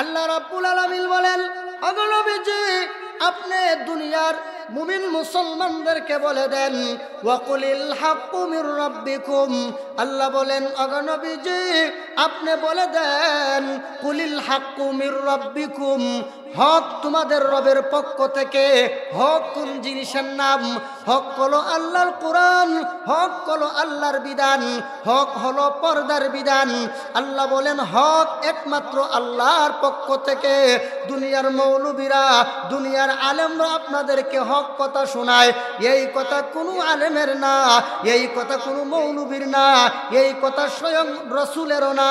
আল্লাহ রাব্বুল আলামিন বলেন, ওগো নবীজি আপনি দুনিয়ার মুমিন মুসলমানদেরকে বলে দেন, ওয়াকুলিল হাক্কু মির রাব্বিকুম। আল্লাহ বলেন, ওগো নবীজি আপনি বলে দেন, কুলিল হাক্কু মির রাব্বিকুম, হক তোমাদের রবের পক্ষ থেকে। হক কোন জিনিসের নাম? হক হলো আল্লাহর কোরআন, হক হলো আল্লাহর বিধান, হক হলো পর্দার বিধান। আল্লাহ বলেন হক একমাত্র আল্লাহর পক্ষ থেকে। দুনিয়ার মৌলবীরা, দুনিয়ার আলেমরা আপনাদেরকে হক কথা শোনায়, এই কথা কোনো আলেমের না, এই কথা কোনো মৌলবীর না, এই কথা স্বয়ং রসুলেরও না,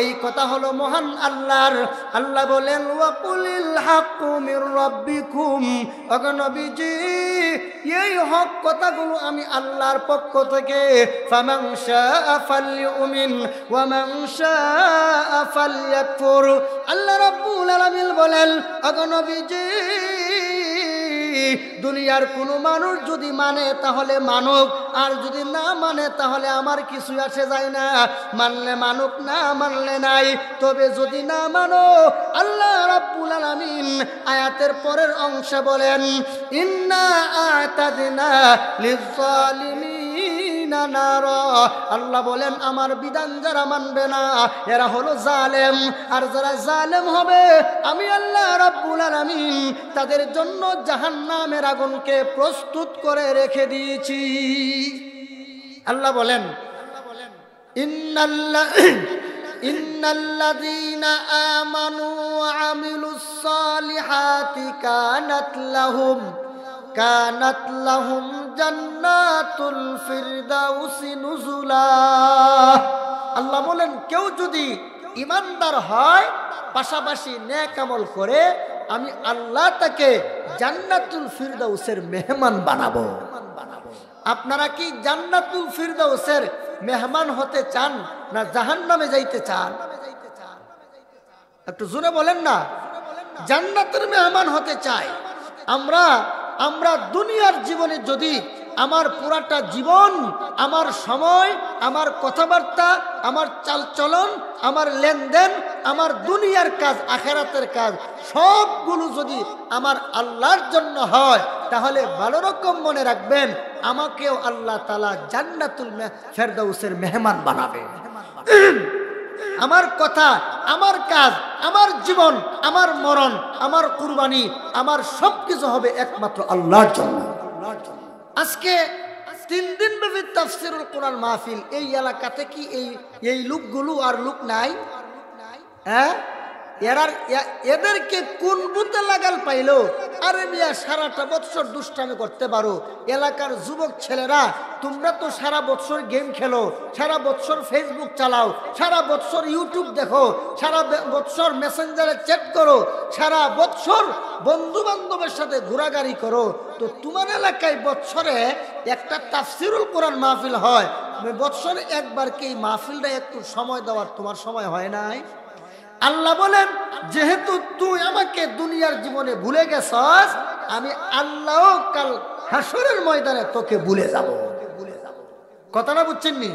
এই কথা হলো মহান আল্লাহর। আল্লাহ বলেন, ওয়াকুলিল হাক্কু মির রাব্বিকুম, ওগো নবীজি এই হক কথাগুলো আমি আল্লাহর পক্ষ থেকে। ফামান শাআ ফালইউমিন ওয়া মান শাআ ফালইয়াকফুর। আল্লাহ রাব্বুল আলামিন বলেন, ওগো নবীজি দুনিয়ার কোনো মানুষ যদি মানে তাহলে মানুক, আর যদি না মানে তাহলে আমার কিছু আসে যায় না। মানলে মানুক, না মানলে নাই। তবে যদি না মানো, আল্লাহ রাব্বুল আলামিন আয়াতের পরের অংশে বলেন, ইন্না আ'তাদনা লিয-যালিমিনা নারা। আল্লাহ বলেন আমার বিধান যারা মানবে না এরা হলো জালেম, আর যারা জালেম হবে আমি আল্লাহ রাব্বুল আলামিন তাদের জন্য জাহান্নামের আগুনকে প্রস্তুত করে রেখে দিয়েছি। আল্লাহ বলেন, ইন্নাল্লাযীনা আমানু ওয়া আমিলুস সালিহাতি কানাত লাহুম জান্নাতুল ফিরদাউসি নুজুলা। আল্লাহ বলেন কেউ যদি ঈমানদার হয়, পাশাপাশি নেক আমল করে, আমি আল্লাহ তাকে জান্নাতুল ফিরদাউসের মেহমান বানাবো। আপনারা কি জান্নাতুল ফিরদাউসের মেহমান হতে চান না জাহান্নামে যাইতে চান? একটু জোরে বলেন না। জান্নাতের মেহমান হতে চাই আমরা দুনিয়ার জীবনে যদি আমার পুরাটা জীবন, আমার সময়, আমার কথাবার্তা, আমার চালচলন, আমার লেনদেন, আমার দুনিয়ার কাজ, আখেরাতের কাজ সবগুলো যদি আমার আল্লাহর জন্য হয়, তাহলে ভালো রকম মনে রাখবেন আমাকেও আল্লাহ তাআলা জান্নাতুল ফেরদাউসের মেহমান বানাবে। আমার কথা, আমার কাজ, আমার জীবন, আমার মরণ, আমার কুরবানি, আমার সবকিছু হবে একমাত্র আল্লাহর জন্য। আজকে 3 দিন ব্যাপী তাফসীরুল কোরআন মাহফিল। এই এলাকাতে কি এই লোকগুলো আর লোক নাই? হ্যাঁ, এদেরকে কোন বুতে লাগাল পাইলো? আরে মিয়া সারাটা বছর দুষ্টামি করতে পারো। এলাকার যুবক ছেলেরা তোমরা তো সারা বছর গেম খেলো, সারা বছর ফেসবুক চালাও, সারা বছর ইউটিউব দেখো, সারা বছর মেসেঞ্জারে চ্যাট করো, সারা বছর বন্ধু বান্ধবের সাথে ঘোরাঘুরি করো। তো তোমার এলাকায় বছরে একটা তাফসীরুল কোরআন মাহফিল হয়, বছরে একবার কি এই মাহফিলটা একটু সময় দেওয়ার তোমার সময় হয় নাই? আল্লাহ বলেন যেহেতু তুই আমাকে দুনিয়ার জীবনে ভুলে গেছস, আমি আল্লাহ কাল হাসরের ময়দানে তোকে ভুলে যাব। কথাটা বুঝছেন নি?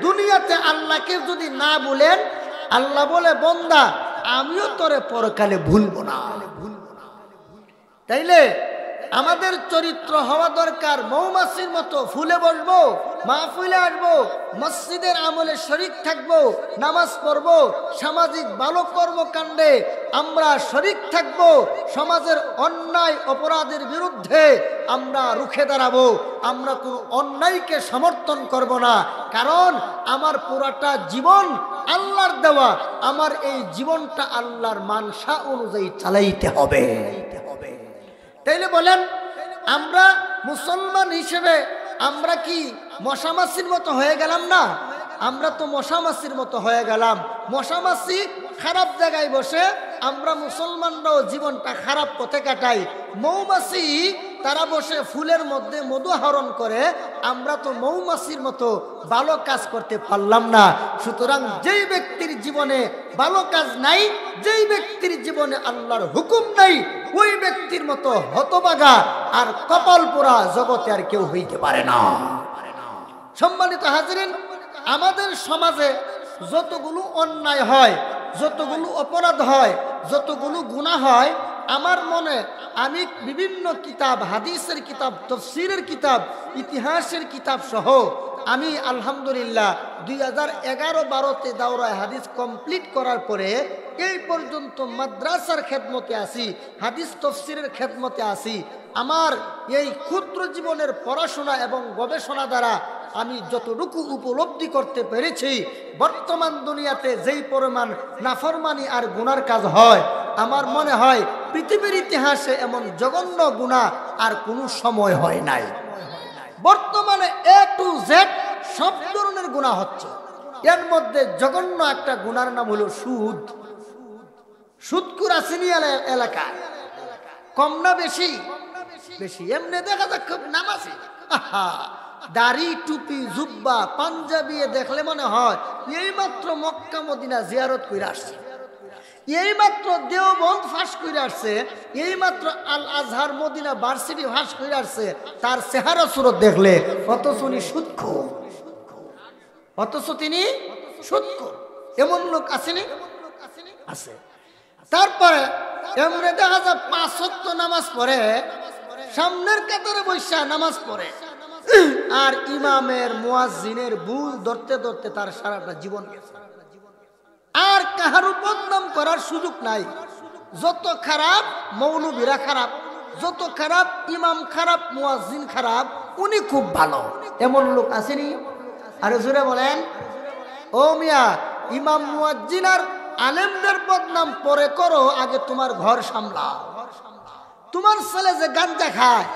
দুনিয়াতে আল্লাহকে যদি না ভুলেন, আল্লাহ বলে বান্দা আমিও তোরে পরকালে ভুলবো না। তাইলে আমাদের চরিত্র হওয়া দরকার মৌমাছির মতো, ফুলে বসবো, মাহফিলে আসবো, মসজিদের আমলে শরীক থাকবো, নামাজ পড়বো, সামাজিক ভালো কর্মকাণ্ডে আমরা শরীক থাকবো, সমাজের অন্যায় অপরাধের বিরুদ্ধে আমরা রুখে দাঁড়াবো, আমরা কোনো অন্যায়কে সমর্থন করব না। কারণ আমার পুরাটা জীবন আল্লাহর দেওয়া, আমার এই জীবনটা আল্লাহর মানসা অনুযায়ী চালাইতে হবে। তাইলে বলেন আমরা মুসলমান হিসেবে আমরা কি মশামাছির মতো হয়ে গেলাম না? আমরা তো মশামাছির মতো হয়ে গেলাম। মশামাছি খারাপ জায়গায় বসে, আমরা মুসলমানরাও জীবনটা খারাপ পথে কাটাই। মৌমাছি তারা বসে ফুলের মধ্যে মধু আহরণ করে, আমরা তো মৌমাছির মতো ভালো কাজ করতে পারলাম না। সুতরাং যেই ব্যক্তির জীবনে ভালো কাজ নাই, যেই ব্যক্তির জীবনে আল্লাহর হুকুম নাই, ওই ব্যক্তির মতো হতভাগা আর কপাল পোড়া জগতে আর কেউ হইতে পারে না। সম্মানিত হাজিরিন, আমাদের সমাজে যতগুলো অন্যায় হয়, যতগুলো অপরাধ হয়, যতগুলো গুনাহ হয়, আমার মনে আমি বিভিন্ন কিতাব, হাদিসের কিতাব, তাফসীরের কিতাব, ইতিহাসের কিতাব সহ আমি আলহামদুলিল্লাহ 2011-12তে দাওরায়ে হাদিস কমপ্লিট করার পরে এই পর্যন্ত মাদ্রাসার খেদমতে আসি, হাদিস তাফসীরের খেদমতে আসি। আমার এই ক্ষুদ্র জীবনের পড়াশোনা এবং গবেষণা দ্বারা আমি যতটুকু উপলব্ধি করতে পেরেছি, বর্তমান দুনিয়াতে যেই পরিমাণ নাফরমানি আর গুনার কাজ হয়, আমার মনে হয় পৃথিবীর ইতিহাসে এমন জঘন্য গুনাহ আর কোনো সময় হয় নাই। বর্তমানে A to Z সব ধরনের গুনাহ হচ্ছে। এর মধ্যে জঘন্য একটা গুনার নাম হলো সুদ। সুদখোর আসেনি এলাকায়, কম না বেশি? বেশি। এমনি দেখা যাক খুব নামাজি, দাড়ি, টুপি, জুব্বা, পাঞ্জাবি দেখলে মনে হয় এইমাত্র মক্কা মদিনা জিয়ারত করে আসছে, এইমাত্র দেওবন্দ ফাঁস করে আসছে, এইমাত্র আল আজহার মদিনা ভার্সিটি ফাঁস করে আসছে। তার চেহারা সুরত দেখলে অথচ উনি সুদখোর, অথচ তিনি সুদখোর। এমন লোক আসেনি? আছে। তারপরে এমনি দেখা যায় 5 ওয়াক্ত নামাজ পড়ে, সামনের কাতারে বৈশা নামাজ পড়ে, আর ইমামের মুয়াজ্জিনের ভুল ধরতে ধরতে তার সারাটা জীবন গেছে। আর কাহারও বদনাম করার সুযোগ নাই। যত খারাপ মৌলবীরা খারাপ, যত খারাপ ইমাম খারাপ, মুয়াজ্জিন খারাপ, উনি খুব ভালো। এমন লোক আসেনি? আরে জোরে বলেন। ও মিয়া, ইমাম মুয়াজ্জিন আর আলেমদের বদনাম পরে করো, আগে তোমার ঘর সামলাও। তোমার ছেলে যে গাঞ্জা খায়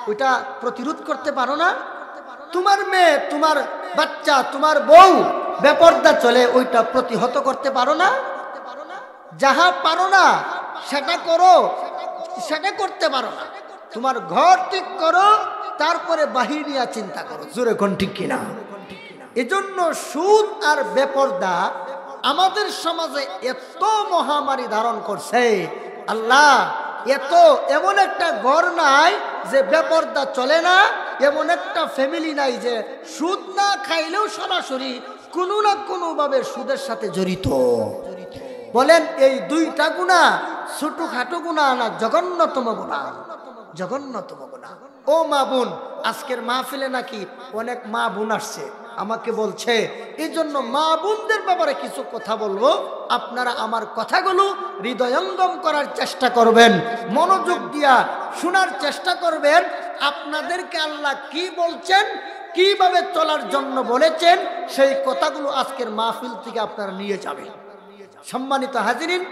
ওইটা প্রতিরোধ করতে পারো না? তোমার মেয়ে, তোমার বাচ্চা, তোমার বউ বেপরদা চলে, ওইটা প্রতিহত করতে পারো না? যাহা পারো না সেটা করো, সেটা করতে পারো না। তোমার ঘর ঠিক করো, তারপরে বাহির নিয়ে চিন্তা করো। জোরে কোন ঠিক কিনা? এজন্য সুদ আর বেপরদা আমাদের সমাজে এত মহামারী ধারণ করছে। আল্লাহ, এমন একটা ঘর নাই যে বেপরদা চলে না, এমন একটা ফ্যামিলি নাই যে সুদ না খাইলেও সরাসরি কোনো না কোনো ভাবে সুদের সাথে জড়িত। বলেন এই দুইটা গুনাহ ছোটখাটো গুনাহ না জঘন্যতম গুনাহ? জঘন্যতম গুনাহ। ও মা বোন, আজকের মাহফিলে নাকি অনেক মা বোন আসছে, আমাকে বলছে, এই জন্য মা বোনদের ব্যাপারে কিছু কথা বলবো। আপনারা আমার কথাগুলো হৃদয়ঙ্গম করার চেষ্টা করবেন, মনোযোগ দিয়া শোনার চেষ্টা করবেন। আপনাদেরকে আল্লাহ কি বলছেন, কিভাবে চলার জন্য বলেছেন, সেই কথাগুলো আজকের মাহফিল থেকে আপনারা নিয়ে যাবেন। সম্মানিত হাজিরিন,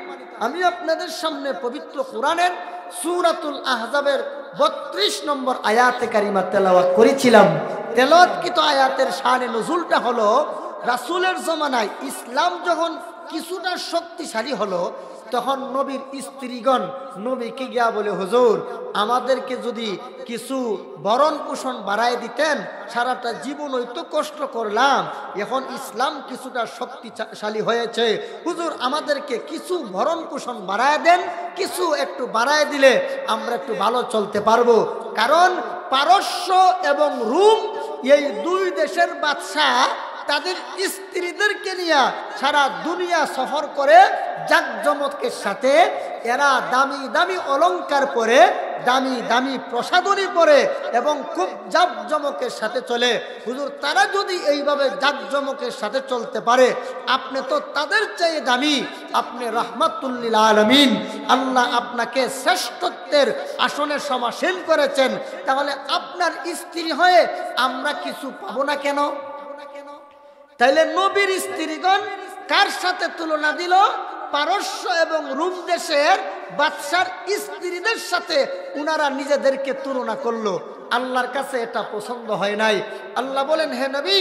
আমি আপনাদের সামনে পবিত্র কোরআনের সূরাতুল আহজাবের 32 নম্বর আয়াতে কারিমা তেলাওয়াত করেছিলাম। তেলাওয়াতকৃত আয়াতের শানে নুজুলটা হলো, রাসূলের জমানায় ইসলাম যখন কিছুটা শক্তিশালী হলো, তখন নবীর স্ত্রীগণ নবীকে গিয়া বলে, হুজুর আমাদেরকে যদি কিছু ভরণ পোষণ বাড়ায় দিতেন, সারাটা জীবন হয়তো কষ্ট করলাম, এখন ইসলাম কিছুটা শক্তিশালী হয়েছে, হুজুর আমাদেরকে কিছু ভরণ পোষণ বাড়ায় দেন, কিছু একটু বাড়ায় দিলে আমরা একটু ভালো চলতে পারবো। কারণ পারস্য এবং রোম এই দুই দেশের বাদশাহ তাদের স্ত্রীদেরকে নিয়ে সারা দুনিয়া সফর করে, জাকজমকের সাথে এরা দামি দামি অলংকার পরে, দামি দামি প্রসাধনী পরে এবং খুব জাকজমকের সাথে চলে। হুজুর তারা যদি এইভাবে জাকজমকের সাথে চলতে পারে, আপনি তো তাদের চেয়ে দামি, আপনি রাহমাতুল লিল আলামিন, আল্লাহ আপনাকে শ্রেষ্ঠত্বের আসনে সমাসীন করেছেন, তাহলে আপনার স্ত্রী হয়ে আমরা কিছু পাবো না কেন? তাইলে নবীর স্ত্রীগণ কার সাথে তুলনা দিল? পারস্য এবং রোম দেশের বাদশার স্ত্রীদের সাথে উনারা নিজেদেরকে তুলনা করলো। আল্লাহর কাছে এটা পছন্দ হয় নাই। আল্লাহ বলেন, হে নবী,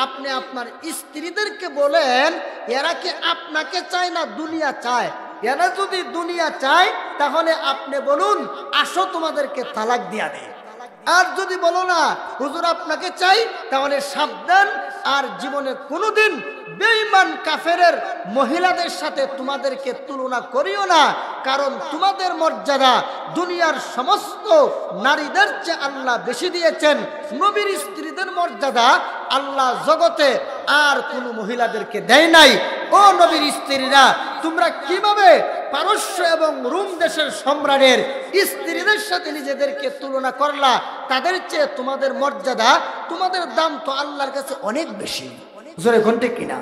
আপনি আপনার স্ত্রীদেরকে বলেন, এরা কি আপনাকে চায় না দুনিয়া চায়? এরা যদি দুনিয়া চায় তাহলে আপনি বলুন, আসো তোমাদেরকে তালাক দিয়া দেয়। আর যদি বলো না হুজুর আপনাকে চাই, তাহলে সাবধান, আর জীবনে কোনোদিন বেঈমান কাফেরের মহিলাদের সাথে তোমাদেরকে তুলনা করিও না, কারণ তোমাদের মর্যাদা দুনিয়ার সমস্ত নারীদের চেয়ে আল্লাহ বেশি দিয়েছেন। নবীর স্ত্রীদের মর্যাদা আল্লাহ জগতে আর কোনো মহিলাদেরকে দেয় নাই। ও নবীর স্ত্রীরা, তোমরা কিভাবে পারস্য এবং রোম দেশের সম্রাটের স্ত্রীদের সাথে নিজেদেরকে তুলনা করলা? তাদের চেয়ে তোমাদের মর্যাদা, তোমাদের দাম তো আল্লাহর কাছে অনেক বেশি। জোরে ঘন্টে কিনা?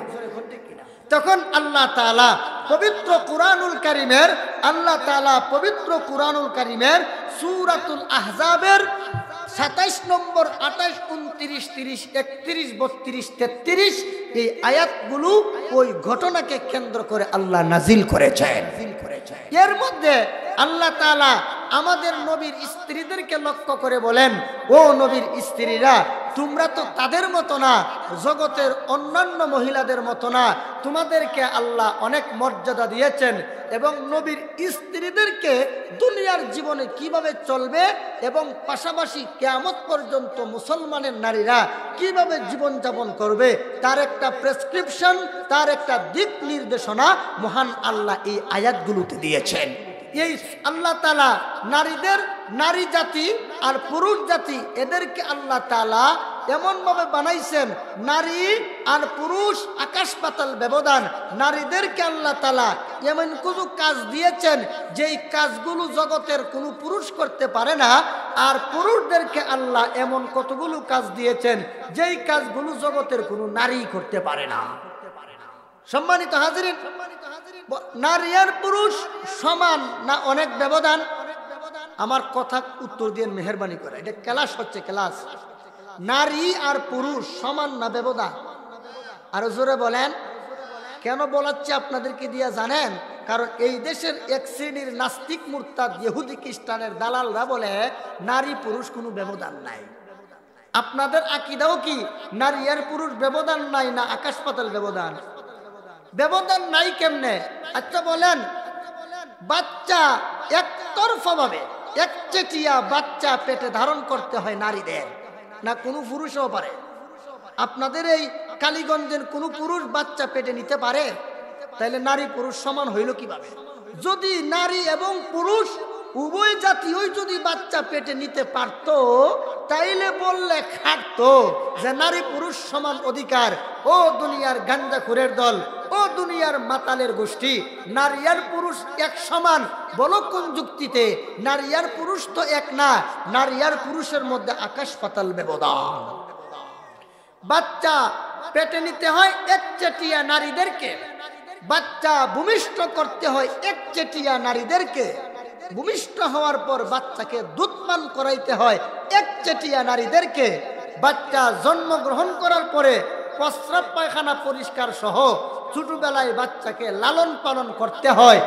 তখন আল্লাহ তাআলা পবিত্র কুরআনুল কারীমের পবিত্র কুরআনুল কারীমের সূরাতুল আহজাবের 27 নম্বর, 28, 29, 30, 31, 32, 33 এই আয়াতগুলো ওই ঘটনাকে কেন্দ্র করে আল্লাহ নাজিল করেছেন। এর মধ্যে আল্লাহ তাআলা আমাদের নবীর স্ত্রীদেরকে লক্ষ্য করে বলেন, ও নবীর স্ত্রীরা, তোমরা তো তাদের মতো না, জগতের অন্যান্য মহিলাদের মতো না। তোমাদেরকে আল্লাহ অনেক মর্যাদা দিয়েছেন এবং নবীর স্ত্রীদেরকে দুনিয়ার জীবনে কিভাবে চলবে এবং পাশাপাশি কিয়ামত পর্যন্ত মুসলমানের নারীরা কিভাবে জীবনযাপন করবে তার একটা প্রেসক্রিপশন, তার একটা দিক নির্দেশনা মহান আল্লাহ এই আয়াতগুলোতে দিয়েছেন। এই আল্লাহ তাআলা নারী জাতি আর পুরুষ জাতি এদেরকে আল্লাহ তাআলা এমনভাবে বানাইছেন, নারী আর পুরুষ আকাশ পাতাল ব্যবধান। নারীদেরকে আল্লাহ তাআলা এমন কিছু কাজ দিয়েছেন যেই কাজগুলো জগতের কোনো পুরুষ করতে পারে না, আর পুরুষদেরকে আল্লাহ এমন কতগুলো কাজ দিয়েছেন যেই কাজগুলো জগতের কোনো নারী করতে পারে না। সম্মানিত হাজিরিন, নারী আর পুরুষ সমান না অনেক ব্যবধান? আমার কথা উত্তর দিয়ে মেহেরবানি করে, এটা ক্লাস হচ্ছে, ক্লাস। নারী আর পুরুষ সমান না ব্যবধান? আরো জোরে বলেন। কেন বলাচ্ছি আপনাদেরকে দিয়া জানেন? কারণ এই দেশের এক শ্রেণীর নাস্তিক মুরতাদ ইহুদি খ্রিস্টানের দালালরা বলে নারী পুরুষ কোনো ব্যবধান নাই। আপনাদের আকীদাও কি নারী আর পুরুষ ব্যবধান নাই না আকাশ পাতাল ব্যবধান? ব্যবধান নাই কেমনে? আচ্ছা বলেন, বাচ্চা একতরফা ভাবে একচেটিয়া বাচ্চা পেটে ধারণ করতে হয় নারীদের, না কোনো পুরুষও পারে? আপনাদের এই কালীগঞ্জের কোনো পুরুষ বাচ্চা পেটে নিতে পারে? তাইলে নারী পুরুষ সমান হইল কিভাবে? যদি নারী এবং পুরুষ উভয় জাতীয় যদি বাচ্চা পেটে নিতে পারত, তাইলে বললে খাটতো যে নারী পুরুষ সমান অধিকার। ও দুনিয়ার গাঞ্জাখুরের দল, ও দুনিয়ার মাতালের গোষ্ঠী, নারী আর পুরুষ এক সমান বলো কোন যুক্তিতে? নারী আর পুরুষ তো এক না, নারী আর পুরুষের মধ্যে আকাশ পাতাল ব্যবধান। বাচ্চা পেটে নিতে হয় একচেটিয়া নারীদেরকে, বাচ্চা ভূমিষ্ঠ করতে হয় একচেটিয়া নারীদেরকে, ভূমিষ্ঠ হওয়ার পর বাচ্চাকে দুধ পান করাইতে হয় একচেটিয়া নারীদেরকে, বাচ্চা জন্মগ্রহণ করার পরে প্রস্রাব পায়খানা পরিষ্কার সহ ছোটবেলায় বাচ্চাকে লালন পালন করতে হয়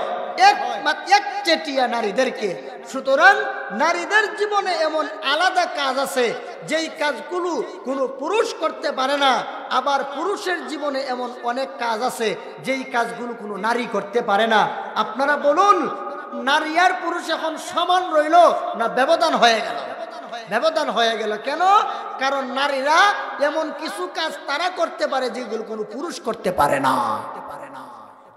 একচেটিয়া নারীদেরকে। সুতরাং নারীদের জীবনে এমন আলাদা কাজ আছে যেই কাজগুলো কোনো পুরুষ করতে পারে না, আবার পুরুষের জীবনে এমন অনেক কাজ আছে যেই কাজগুলো কোনো নারী করতে পারে না। আপনারা বলুন, নারী আর পুরুষ এখন সমান রইল না ব্যবধান হয়ে গেল? ব্যবধান হয়ে গেল। কেন? কারণ নারীরা এমন কিছু কাজ তারা করতে পারে যেগুলো কোনো পুরুষ করতে পারে না।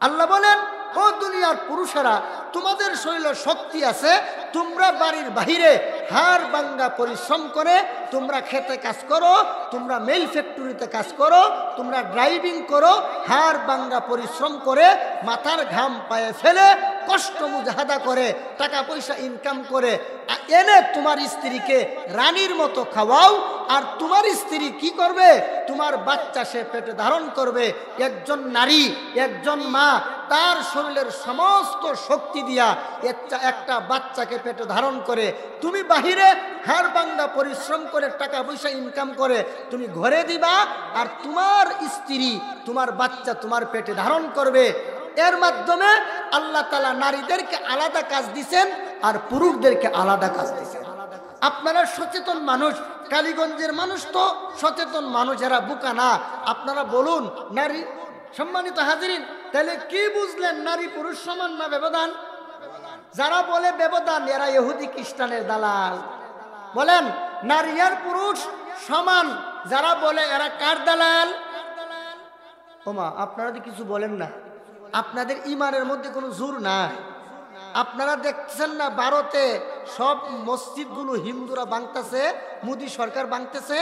আল্লাহ বলেন, ও দুনিয়ার পুরুষেরা, তোমাদের শরীরে শক্তি আছে, তোমরা বাড়ির বাহিরে হাড় ভাঙ্গা পরিশ্রম করে তোমরা খেতে কাজ করো, তোমরা মিল ফ্যাক্টরিতে কাজ করো, তোমরা ড্রাইভিং করো, হাড় ভাঙ্গা পরিশ্রম করে মাথার ঘাম পায়ে ফেলে কষ্ট মুজাহাদা করে টাকা পয়সা ইনকাম করে এনে তোমার স্ত্রীকে রানীর মতো খাওয়াও। আর তোমার স্ত্রী কি করবে? তোমার বাচ্চা সে পেটে ধারণ করবে। একজন নারী, একজন মা তার শরীরের সমস্ত শক্তি দিয়া একটা বাচ্চাকে পেটে ধারণ করে, তুমি বাহিরে হাড় ভাঙ্গা পরিশ্রম করে টাকা পয়সা ইনকাম করে তুমি ঘরে দিবা, আর তোমার স্ত্রী তোমার বাচ্চা তোমার পেটে ধারণ করবে। এর মাধ্যমে আল্লাহ তাআলা নারীদেরকে আলাদা কাজ দিয়েছেন আর পুরুষদেরকে আলাদা কাজ দিয়েছেন। আপনারা সচেতন মানুষ, কালীগঞ্জের মানুষ তো সচেতন মানুষ, এরা বোকা না। আপনারা বলুন, নারী, সম্মানিত হাজিরিন, তাহলে কি বুঝলেন? নারী পুরুষ সমান না ব্যবধান? যারা বলে ব্যবধান এরা ইহুদি খ্রিস্টানের দালাল। বলেন, নারী আর পুরুষ সমান যারা বলে এরা কার দালাল? ওমা, আপনারা তো কিছু বলেন না, আপনাদের ইমানের মধ্যে কোনো জোর নাই। আপনারা দেখছেন না ভারতে সব মসজিদগুলো হিন্দুরা ভাঙতেছে, মোদী সরকার ভাঙতেছে,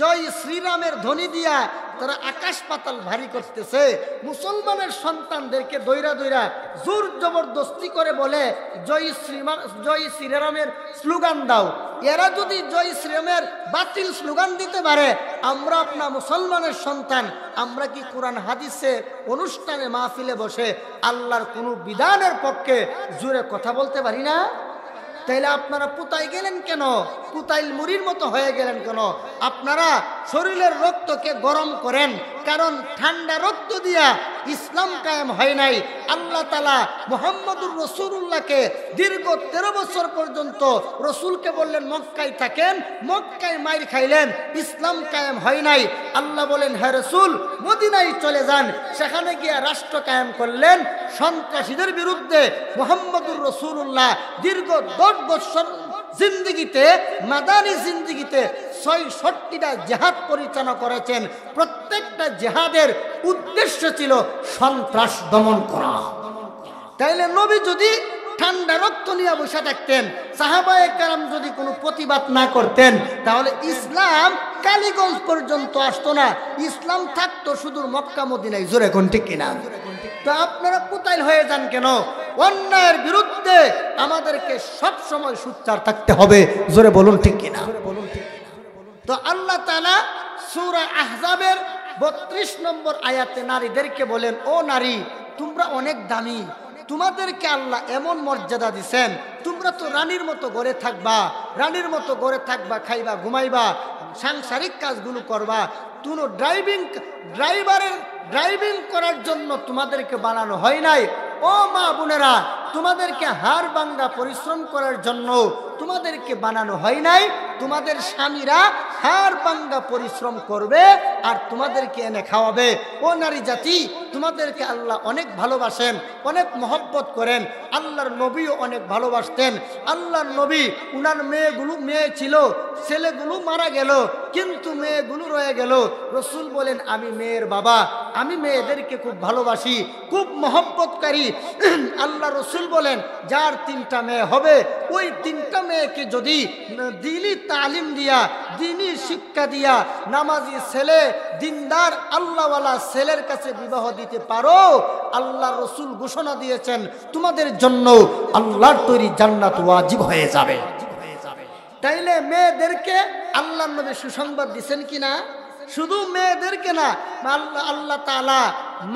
জয় শ্রীরামের ধ্বনি দিয়া তারা আকাশ পাতাল ভারী করতেছে। মুসলমানের সন্তানদেরকে দৈরা দৈরা জোর জবরদস্তি করে বলে জয় শ্রীরামের স্লোগান দাও। এরা যদি জয় শ্রীরামের বাতিল স্লোগান দিতে পারে, আমরা আপনার মুসলমানের সন্তান, আমরা কি কোরআন হাদিসে অনুষ্ঠানে মাহফিলে বসে আল্লাহর কোনো বিধানের পক্ষে জোরে কথা বলতে পারি না? তাইলে আপনারা পুতাই গেলেন কেন? পুতাইল মুড়ির মতো হয়ে গেলেন কেন? আপনারা শরীরের রক্তকে গরম করেন, কারণ ঠান্ডা রক্ত দিয়া ইসলাম কায়েম হয় নাই। আল্লাহ তাআলা মুহাম্মদুর রাসূলুল্লাহকে দীর্ঘ 13 বছর পর্যন্ত রসুলকে বললেন মক্কায় থাকেন, মক্কায় মাইর খাইলেন, ইসলাম কায়েম হয় নাই। আল্লাহ বলেন হে রাসূল মদিনায় চলে যান, সেখানে গিয়ে রাষ্ট্র কায়েম করলেন। সন্ত্রাসীদের বিরুদ্ধে মুহাম্মদুর রাসূলুল্লাহ দীর্ঘ 10 বছর জিন্দিগিতে, মাদানী জিন্দিগিতে ৬৬টা জিহাদ পরিচালনা করেছেন। প্রত্যেকটা জিহাদের উদ্দেশ্য ছিল সন্ত্রাস দমন করা। তাইলে নবী যদি ঠান্ডা রক্ত নিয়ে বসে থাকতেন, সাহাবায়ে কেরাম যদি কোনো প্রতিবাদ না করতেন, তাহলে ইসলাম কালীগঞ্জ পর্যন্ত আসতো না। ইসলাম থাকতো শুধু মক্কা মদিনায়। জোরে কোন ঠিক কিনা? তো আপনারা পুতাইল হয়ে যান কেন? অন্যায়ের বিরুদ্ধে আমাদেরকে সব সময় সোচ্চার থাকতে হবে। জোরে বলুন ঠিক কিনা? তো আল্লাহ তাআলা সূরা আহজাবের 32 নম্বর আয়াতে নারীদেরকে বলেন, ও নারী তোমরা অনেক দামি, তোমাদেরকে আল্লাহ এমন মর্যাদা দিছেন, তোমরা তো রানীর মতো ঘরে থাকবা, রানীর মতো ঘরে থাকবা, খাইবা, ঘুমাইবা, সাংসারিক কাজগুলো করবা। তুমি ড্রাইভিং করার জন্য তোমাদেরকে বানানো হয় নাই। ও মা বোনেরা, তোমাদেরকে হাড় ভাঙ্গা পরিশ্রম করার জন্য তোমাদেরকে বানানো হয় নাই। তোমাদের স্বামীরা হাড় ভাঙ্গা পরিশ্রম করবে আর তোমাদেরকে এনে খাওয়াবে। ও নারী জাতি, তোমাদেরকে আল্লাহ অনেক ভালোবাসেন, অনেক মহব্বত করেন। আল্লাহর নবীও অনেক ভালোবাসতেন। আল্লাহর নবী, উনার মেয়ে ছিল, ছেলেগুলো মারা গেল, কিন্তু মেয়েগুলো রয়ে গেল। রসুল বলেন আমি মেয়ের বাবা, আমি মেয়েদেরকে খুব ভালোবাসি, খুব মহব্বতকারী। আল্লাহ রসুল বলেন যার 3টা মেয়ে হবে, ওই 3টা মেয়েকে যদি দিনী তালিম দিয়া, দিনী শিক্ষা দিয়া, নামাজি ছেলে, দিনদার আল্লাহওয়ালা ছেলের কাছে বিবাহ দিতে পারো, আল্লাহ রসুল ঘোষণা দিয়েছেন তোমাদের জন্য আল্লাহর তৈরি জান্নাত ওয়াজিব হয়ে যাবে। তাইলে মেয়েদেরকে আল্লাহর নবী সুসংবাদ দিচ্ছেন কিনা? শুধু মেয়েদেরকে না, আল্লাহ তাআলা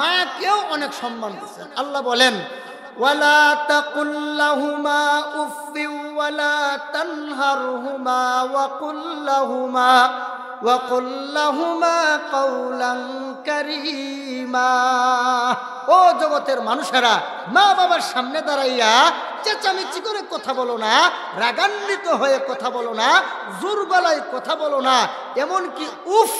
মাকেও অনেক সম্মান দিচ্ছেন। আল্লাহ বলেন ওয়ালা তাকুল লাহুমা উফফি ওয়ালা তানহারহুমা ওয়া কুল লাহুমা কাওলান কারীমা। ও জগতের মানুষেরা, মা বাবার সামনে দাঁড়াইয়া চেঁচামেচি করে কথা বলো না, রাগান্বিত হয়ে কথা বলো না, জোর গলায় কথা বলো না, এমনকি উফ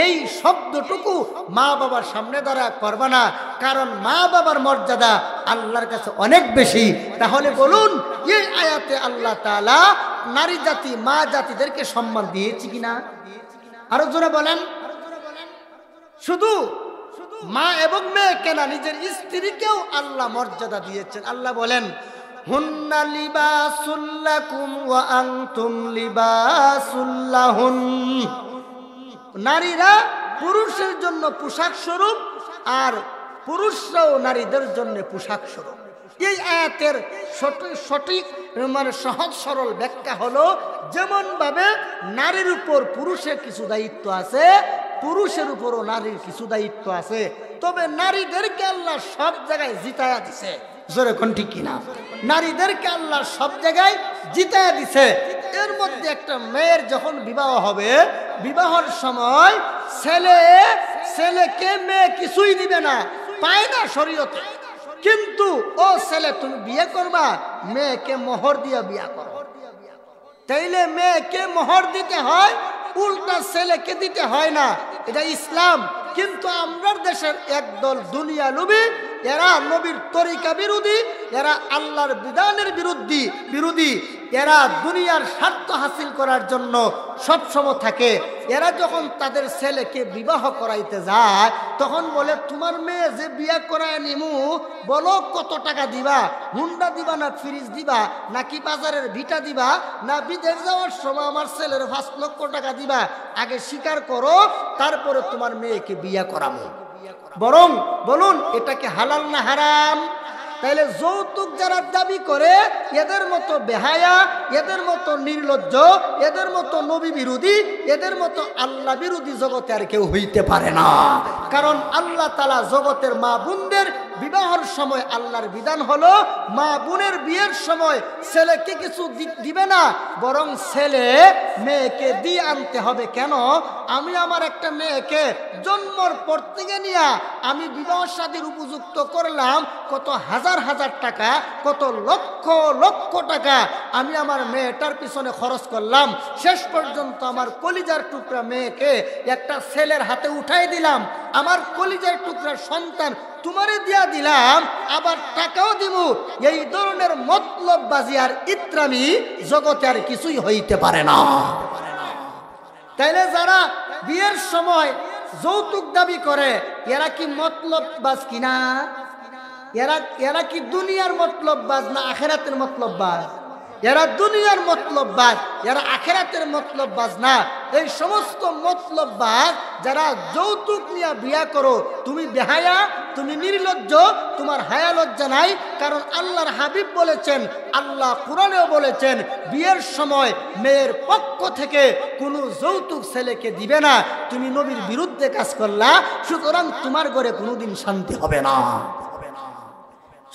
এই শব্দটুকু মা বাবার সামনে দাঁড়া করবা না, কারণ মা বাবার মর্যাদা আল্লাহর কাছে অনেক বেশি। তাহলে বলুন, এই আয়াতে আল্লাহ তাআলা নারী জাতি, মা জাতিদেরকে সম্মান দিয়েছে কিনা? আরো জোরে বলেন। শুধু মা এবং মেয়ে কেনা, নিজের স্ত্রীকেও আল্লাহ মর্যাদা দিয়েছেন। আল্লাহ বলেন হুন্না লিবাসুল লাকুম ওয়া আনতুম লিবাসুল লাহুন। নারীরা পুরুষের জন্য পোশাক স্বরূপ, আর পুরুষরাও নারীদের জন্য পোশাক স্বরূপ। এই আয়াতের সঠিক মানে সহজ সরল ব্যাখ্যা হলো, যেমন ভাবে নারীর উপর পুরুষের কিছু দায়িত্ব আছে, পুরুষের উপরও নারীর কিছু দায়িত্ব আছে। তবে নারীদেরকে আল্লাহ সব জায়গায় জিতায়া দিছে। জোরে কোন ঠিক কিনা? নারীদেরকে আল্লাহ সব জায়গায় জিতায়া দিছে। এর মধ্যে একটা মেয়ের যখন বিবাহ হবে, বিবাহের সময় ছেলেকে মেয়ে কিছুই দিবে না, পায় না শরীয়তে। কিন্তু ও ছেলে, তুমি বিয়ে করবা, মেয়েকে মোহর দিয়ে বিয়ে করো। তাইলে মেয়েকে মোহর দিতে হয়, উল্টা ছেলেকে দিতে হয় না। এটা ইসলাম। কিন্তু আমরা দেশের একদল দুনিয়া লোভী, এরা নবীর তরিকা বিরোধী, এরা আল্লাহর বিধানের বিরোধী, এরা দুনিয়ার স্বার্থ হাসিল করার জন্য সবসময় থাকে। এরা যখন তাদের ছেলেকে বিবাহ করাইতে যায় তখন বলে, তোমার মেয়ে যে বিয়ে করায় নিমু, বলো কত টাকা দিবা, হুন্ডা দিবা না ফ্রিজ দিবা, নাকি বাজারের ভিটা দিবা, না বিদেশ যাওয়ার সময় আমার ছেলের 5 লক্ষ টাকা দিবা, আগে স্বীকার করো, তারপরে তোমার মেয়েকে বিয়ে করাবো। বরং বলুন এটা কি হালাল না হারাম? তাইলে যৌতুক যারা দাবি করে এদের মতো বেহায়া, এদের মতো নির্লজ্জ, এদের মতো নবী বিরোধী, এদের মতো আল্লাহ বিরোধী জগতে আর কেউ হইতে পারে না। কারণ আল্লাহ তাআলা জগতের মা বোনদের বিবাহের সময় আল্লাহর বিধান হলো, মা বোনের বিয়ের সময় ছেলেকে কিছু দিবে না, বরং ছেলে মেয়েকে দিয়ে আনতে হবে। কেন? আমি আমার একটা মেয়েকে জন্মর পর থেকে নিয়ে আমি বিবাহ শাদীর উপযুক্ত করলাম, কত হাজার হাজার টাকা, কত লক্ষ লক্ষ টাকা আমি আমার মেয়েটার পিছনে খরচ করলাম, শেষ পর্যন্ত আমার কলিজার টুকরা মেয়েকে একটা ছেলের হাতে উঠাই দিলাম, আমার কলিজার টুকরা সন্তান তোমারে দিয়া দিলাম, আবার টাকাও দিব। এই ধরনের মতলববাজি আর ইত্রামি জগতে আর কিছুই হইতে পারে না। তাইলে যারা বিয়ের সময় যৌতুক দাবি করে এরা কি মতলববাজ কিনা? এরা কি দুনিয়ার মতলববাজ না আখিরাতের মতলববাজ? এরা দুনিয়ার মতলববাজ, এরা আখিরাতের মতলববাজ না। এই সমস্ত মতলববাজ যারা যৌতুক নিয়ে বিয়া করো, তুমি বেহায়া, তুমি নির্লজ্জ, তোমার হায়া লজ্জা নাই। কারণ আল্লাহর হাবিব বলেছেন, আল্লাহ কোরআনেও বলেছেন, বিয়ের সময় মেয়ের পক্ষ থেকে কোনো যৌতুক ছেলেকে দিবে না। তুমি নবীর বিরুদ্ধে কাজ করলা, সুতরাং তোমার ঘরে কোনোদিন শান্তি হবে না।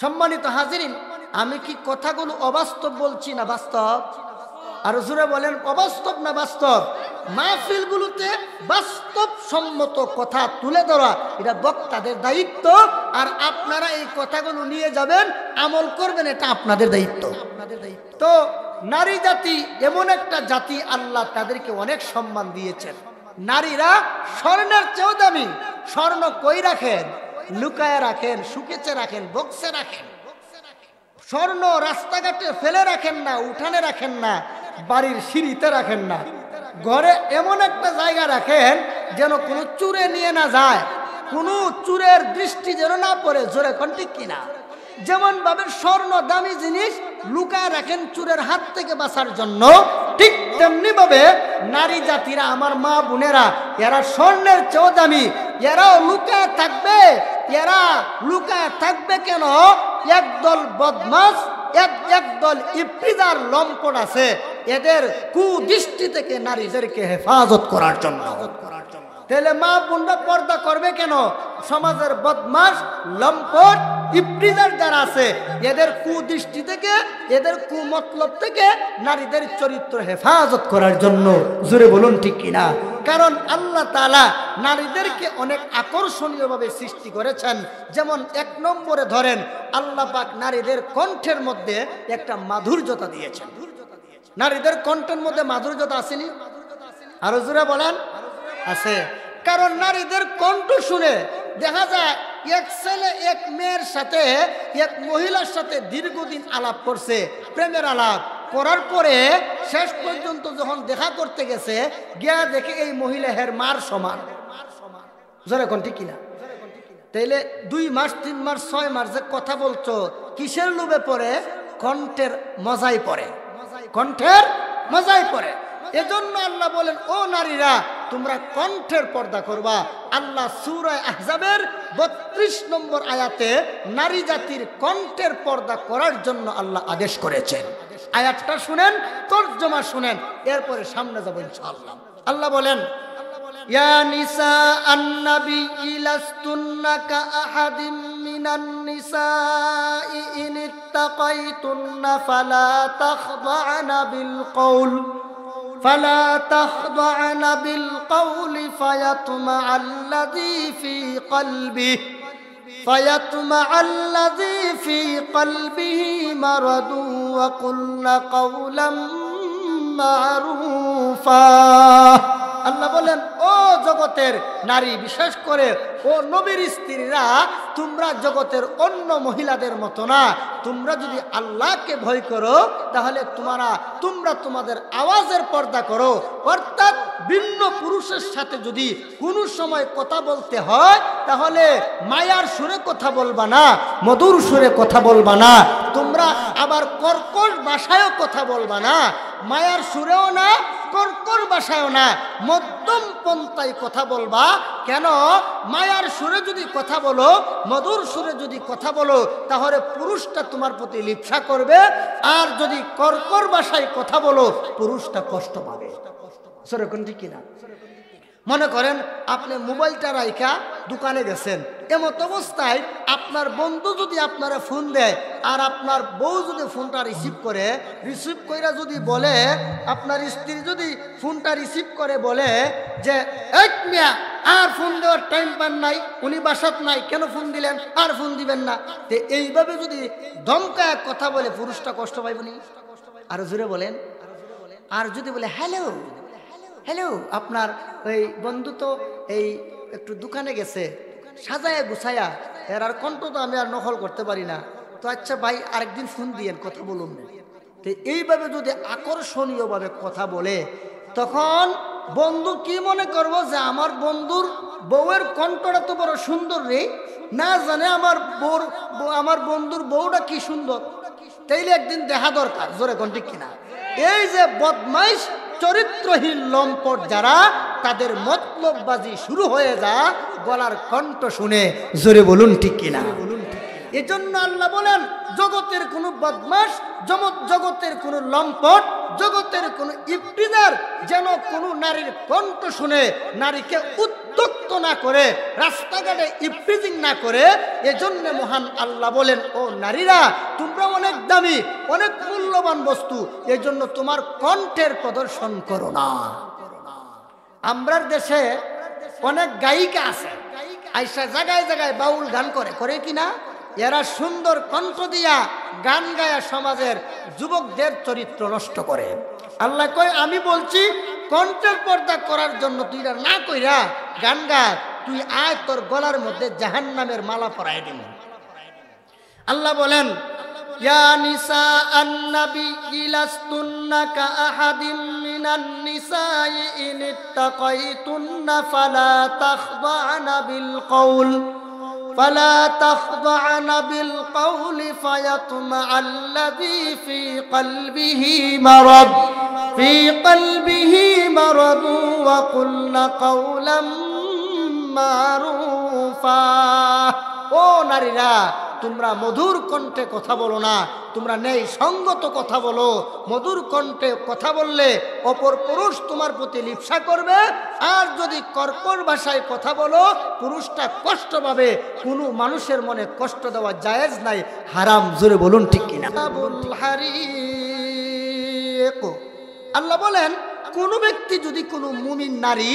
সম্মানিত হাজিরিন, আমি কি কথাগুলো অবাস্তব বলছি না বাস্তব? আর জোরে বলেন, অবাস্তব না বাস্তব? মাহফিলগুলোতে বাস্তবসম্মত কথা তুলে ধরা এটা বক্তাদের দায়িত্ব, আর আপনারা এই কথাগুলো নিয়ে যাবেন, আমল করবেন, এটা আপনাদের দায়িত্ব। তো নারী জাতি এমন একটা জাতি, আল্লাহ তাদেরকে অনেক সম্মান দিয়েছেন। নারীরা স্বর্ণের চেয়েও দামি। স্বর্ণ কই রাখেন? লুকায় রাখেন, শুকেছে রাখেন, বক্সে রাখেন। স্বর্ণ রাস্তাঘাটে ফেলে রাখেন না, উঠানে রাখেন না, বাড়ির সিঁড়িতে রাখেন না, ঘরে এমন একটা জায়গা রাখেন যেন কোনো চুরে নিয়ে না যায়, কোনো চুরের দৃষ্টি যেন না পড়ে। জোরে কোন ঠিক কিনা? যেমন ভাবে স্বর্ণ দামি জিনিস লুকায় রাখেন চুরের হাত থেকে বাঁচার জন্য, ঠিক তেমনি ভাবে নারী জাতিরা, আমার মা বোনেরা, এরা স্বর্ণের চেয়েও দামি। এরাও লুকায় থাকবে। এরা লুকায় থাকবে কেন? একদল বদমাশ, একদল ইফতিজার লম্পট আছে, এদের কুদৃষ্টি থেকে নারীদেরকে হেফাজত করার জন্য। তাহলে মা বোনরা পর্দা করবে কেন? সমাজের বদমাশ, লম্পট, ইফতিজার যারা আছে, এদের কুদৃষ্টি থেকে, এদের কুমতলব থেকে নারীদের চরিত্র হেফাজত করার জন্য। জোরে বলুন ঠিক কিনা? কারণ আল্লাহ তাআলা নারীদেরকে অনেক আকর্ষণীয়ভাবে সৃষ্টি করেছেন। যেমন 1 নম্বরে ধরেন, আল্লাহ পাক নারীদের কণ্ঠের মধ্যে একটা মাধুর্যতা দিয়েছেন। নারীদের কণ্ঠের মধ্যে মাধুর্যতা আসেনি? আরো জোরে বলেন, আছে। কারণ নারীদের কণ্ঠ শুনে দেখা যায় এক ছেলে এক মেয়ের সাথে, এক মহিলার সাথে দীর্ঘদিন আলাপ করছে, প্রেমের আলাপ করার পরে শেষ পর্যন্ত যখন দেখা করতে গেছে, গিয়া দেখে এই মহিলা হের মার সমান। জোরে কোন ঠিক কিনা? তাইলে 2 মাস 3 মাস 6 মাস যে কথা বলছো, কিসের লোভে পড়ে? কণ্ঠের মজাই পড়ে, কণ্ঠের মজাই পড়ে। এজন্য আল্লাহ বলেন, ও নারীরা, তোমরা কণ্ঠের পর্দা করবা। আল্লাহ সূরা আহজাবের 32 নম্বর আয়াতে নারী জাতির কণ্ঠের পর্দা করার জন্য আল্লাহ আদেশ করেছেন। আয়াতটা শুনেন, তরজমা শুনেন, এরপরে সামনে যাব ইনশাআল্লাহ। আল্লাহ বলেন, ইয়া নিসা আন-নাবী লাস্তুন্না কাআহাদিম মিনান নিসাই ইন ইত্তাকাইতুন্না ফালা তাখদা'না বিল কওল فلا تخضعن بالقول فيطمع الذي في قلبه مرض وقلن قولا معروفا আল্লাহ বলেন, ও জগতের নারী, বিশেষ করে ও নবীর স্ত্রীরা, তোমরা জগতের অন্য মহিলাদের মতো না। তোমরা যদি আল্লাহকে ভয় করো তাহলে তোমরা তোমাদের আওয়াজের পর্দা করো। অর্থাৎ ভিন্ন পুরুষের সাথে যদি কোনো সময় কথা বলতে হয় তাহলে মায়ার সুরে কথা বলবা না, মধুর সুরে কথা বলবা না। তোমরা আবার কর্কশ ভাষায়ও কথা বলবা না, মায়ার সুরেও না, কর্কশ ভাষায়ও না, মধ্যম পন্থায় কথা বলবা। কেন? মায়ার সুরে যদি কথা বলো, মধুর সুরে যদি কথা বলো, তাহলে পুরুষটা তোমার প্রতি লিপ্সা করবে। আর যদি কর্কশ ভাষায় কথা বলো, পুরুষটা কষ্ট পাবে। সেরকম ঠিক কিনা? মনে করেন আপনি মোবাইলটা রাইখা দোকানে গেছেন, এমত অবস্থায় আপনার বন্ধু যদি আপনারা ফোন দেয় আর আপনার বউ যদি ফোনটা রিসিভ করে যদি বলে, আপনার স্ত্রী যদি ফোনটা রিসিভ করে বলে যে, এক মিয়া আর ফোন দেওয়ার টাইম পান নাই, উনি বাসাত নাই, কেন ফোন দিলেন, আর ফোন দিবেন না, তো এইভাবে যদি ধমকায় কথা বলে, পুরুষটা কষ্ট পাইবনি? আরো জোরে বলেন। আর যদি বলে, হ্যালো হ্যালো, আপনার ওই বন্ধু তো এই একটু দোকানে গেছে, সাজায়া গুছায়া, এর আর কণ্ঠ তো আমি আর নকল করতে পারি না, তো আচ্ছা ভাই আরেকদিন ফোন দিয়েন, কথা বলুন না। তো এইভাবে যদি আকর্ষণীয়ভাবে কথা বলে, তখন বন্ধু কি মনে করবো যে আমার বন্ধুর বউয়ের কণ্ঠটা তো বড় সুন্দর রে, না জানে আমার বন্ধুর বউটা কি সুন্দর, তাইলে একদিন দেখা দরকার। জোরে কোন ঠিক কিনা? এই যে বদমাইশ চরিত্রহীন লম্পট যারা, তাদের মতলববাজি শুরু হয়ে যায় গলার কণ্ঠ শুনে। জোরে বলুন ঠিক কিনা? এজন্য আল্লাহ বলেন, জগতের কোনো বদমাশ, জগতের কোনো লম্পট, জগতের কোনো ইফতিজার যেন কোনো নারীর কণ্ঠ শুনে নারীকে উত্ত্যক্ত না করে, রাস্তাঘাটে ইফতিজিং না করে। এজন্য মহান আল্লাহ বলেন, ও নারীরা, তোমরা অনেক দামি, অনেক মূল্যবান বস্তু, এজন্য তোমার কণ্ঠের প্রদর্শন করো না। আমরার দেশে অনেক গায়িকা আছে, আইসা জায়গায় জায়গায় বাউল গান করে কিনা? এরা সুন্দর কণ্ঠ দিয়া গান গায়া সমাজের যুবকদের চরিত্র নষ্ট করে। আল্লাহ কয়, আমি বলছি কণ্ঠের পর্দা করার জন্য তুই না কইরা গান গা, তুই আয়, তোর গলার মধ্যে জাহান্নামের মালা পরাই দিন। আল্লাহ বলেন, ইয়া নিসা আন-নবী লাস্তুন্না কাআহাদিম মিনান নিসাই ইন ইত্তাকাইতুন্না ফালা তাখদা'না বিল কওল فلا تخضعن بالقول فيطمع الذي في قلبه مرض وقلن قولا معروفا। ও নারীরা, তোমরা মধুর কণ্ঠে কথা বলো না, তোমরা নেই সঙ্গত কথা বলো। মধুর কণ্ঠে কথা বললে অপর পুরুষ তোমার প্রতি লিপ্সা করবে, আর যদি কর্কশ ভাষায় কথা বলো, পুরুষটা কষ্ট পাবে। কোনো মানুষের মনে কষ্ট দেওয়া জায়েজ নাই, হারাম। জোরে বলুন ঠিক কিনা? আল্লাহ বলেন, কোনো ব্যক্তি যদি কোনো মুমিন নারী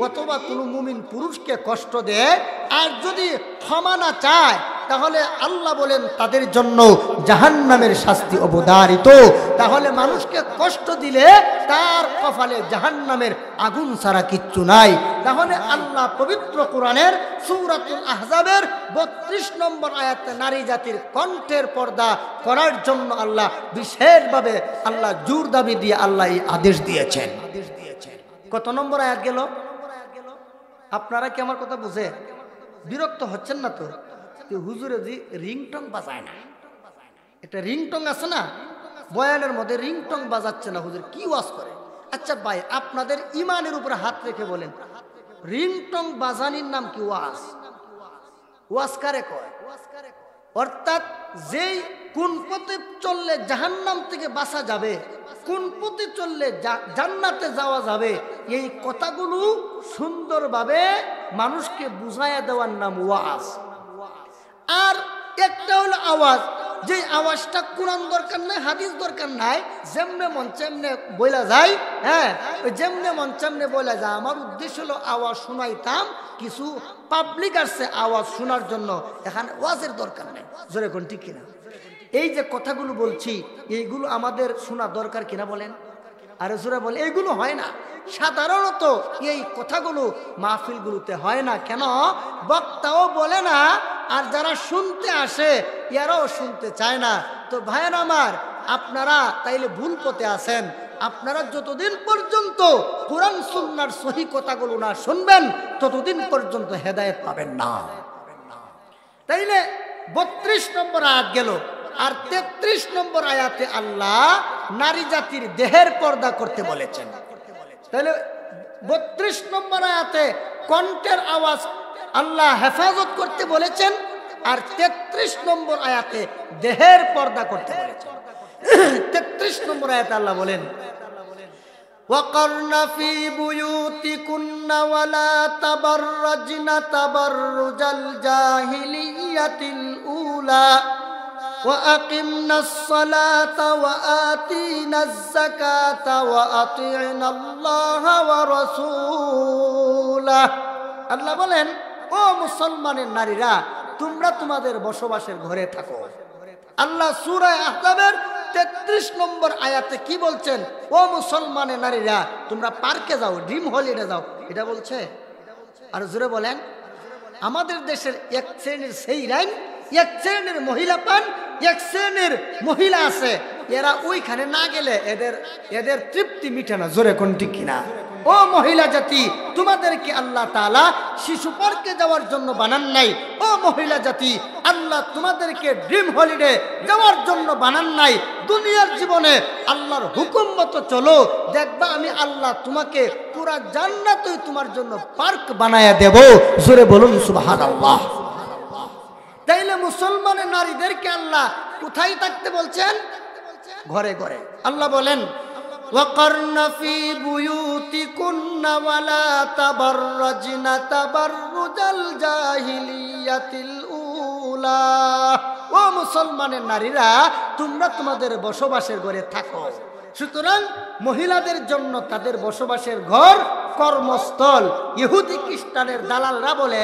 অথবা কোনো মুমিন পুরুষকে কষ্ট দেয় আর যদি ক্ষমা না চায়, তাহলে আল্লাহ বলেন তাদের জন্য জাহান্নামের শাস্তি অবধারিত। তাহলে মানুষকে কষ্ট দিলে তার কপালে জাহান্নামের আগুন ছাড়া কিচ্ছু নাই। তাহলে আল্লাহ পবিত্র কোরআনের সূরাতুল আহজাবের 32 নম্বর আয়াতে নারী জাতির কণ্ঠের পর্দা করার জন্য আল্লাহ বিশেষভাবে আল্লাহ জোর দাবি দিয়ে আল্লাহ এই আদেশ দিয়েছেন। কত নম্বর আয়াত গেল? আপনারা কি আমার কথা বুঝে বিরক্ত হচ্ছেন না তো? হুজুরে যে রিংটং বাজায় না, একটা রিংটং আছে না বয়ানের মধ্যে, রিংটং বাজাচ্ছে না, হুজুর কি ওয়াজ করে? আচ্ছা ভাই, আপনাদের ইমানের উপরে হাত রেখে বলেন, রিংটং বাজানির নাম কি? ওয়াজ। ওয়াজ কারে কয়? অর্থাৎ যেই কোন পথে চললে জাহান্নাম থেকে বাঁচা যাবে, কোন পথে চললে জান্নাতে যাওয়া যাবে, এই কথাগুলো সুন্দরভাবে মানুষকে বুঝাইয়া দেওয়ার নাম ওয়াজ। আর একটা হলো আওয়াজ, যে আওয়াজটা কোরআন দরকার নাই, হাদিস দরকার নাই, যেমনে মন চেমনে বলা যায়। হ্যাঁ, ওই যেমনে মন চেমনে বলা যায়। আমার উদ্দেশ্য হলো আওয়াজ শোনাইতাম, কিছু পাবলিক আসছে আওয়াজ শোনার জন্য, এখানে ওয়াজের দরকার নেই। জোরে কোন ঠিক কিনা? এই যে কথাগুলো বলছি, এইগুলো আমাদের শোনা দরকার কিনা বলেন? আর জোরে বলে এগুলো হয় না। সাধারণত এই কথাগুলো মাহফিলগুলোতে হয় না। কেন? বক্তাও বলে না, আর যারা শুনতে আসে এরাও শুনতে চায় না। তো ভাইয়ের আমার, আপনারা তাইলে ভুল পথে আছেন। আপনারা যতদিন পর্যন্ত কোরআন সুন্নাহর সহি কথাগুলো না শুনবেন ততদিন পর্যন্ত হেদায়েত পাবেন না। তাইলে 32 নম্বর আয়াত গেল। আর 33 নম্বর আয়াতে আল্লাহ নারী জাতির দেহের পর্দা করতে বলেছেন। তাহলে 32 নম্বর আয়াতে কণ্ঠের আওয়াজ আল্লাহ হেফাজত করতে বলেছেন, আর 33 নম্বর আয়াতে দেহের পর্দা করতে বলেছেন। 33 নম্বর আয়াতে আল্লাহ বলেন, وَقَرْنَ فِي بُيُوتِكُنَّ وَلَا تَبَرَّجْنَ تَبَرُّجَ الْجَاهِلِيَّةِ الْأُولَى وَأَقِمْنَا الصَّلَاةَ وَآتِينَا الزَّكَاةَ وَأَطِعْنَا اللَّهَ وَرَسُولَهُ। আল্লাহ বলেন, ও মুসলমানের নারীরা, তোমরা তোমাদের বসবাসের ঘরে থাকো। আল্লাহ সূরা আহজাবের 33 নম্বর আয়াতে কি বলছেন? ও মুসলমানের নারীরা, তোমরা পার্কে যাও, ড্রিম হলিডে যাও, এটা বলছে? আর জোরে বলেন। আমাদের দেশের এক শ্রেণীর সেই লাইন, এক শ্রেণীর মহিলা পান, এক শ্রেণীর মহিলা আছে, এরা ওইখানে না গেলে এদের তৃপ্তি মিটে না। জোরে কোন ঠিক কিনা? ও মহিলা জাতি, তোমাদেরকে আল্লাহ তাআলা শিশু পার্কে যাওয়ার জন্য বানান নাই। ও মহিলা জাতি, আল্লাহ তোমাদেরকে ড্রিম হলিডে যাওয়ার জন্য বানান নাই। দুনিয়ার জীবনে আল্লাহর হুকুম মতো চলো, দেখবা আমি আল্লাহ তোমাকে পুরা জান্নাতই তোমার জন্য পার্ক বানায়া দেব। জোরে বলুন সুবহানাল্লাহ। তাইলে মুসলমানের নারীদেরকে আল্লাহ কোথায় থাকতে বলছেন? ঘরে ঘরে। আল্লাহ বলেন, وَقَرْنَ فِي بُيُوتِكُنَّ وَلَا تَبَرَّجْنَ تَبَرُّجَ الْجَاهِلِيَّةِ الْأُولَى। ও মুসলমানের নারীরা, তোমরা তোমাদের বসবাসের ঘরে থাকো। সুতরাং মহিলাদের জন্য তাদের বসবাসের ঘর কর্মস্থল। ইহুদি খ্রিস্টানের দালালরা বলে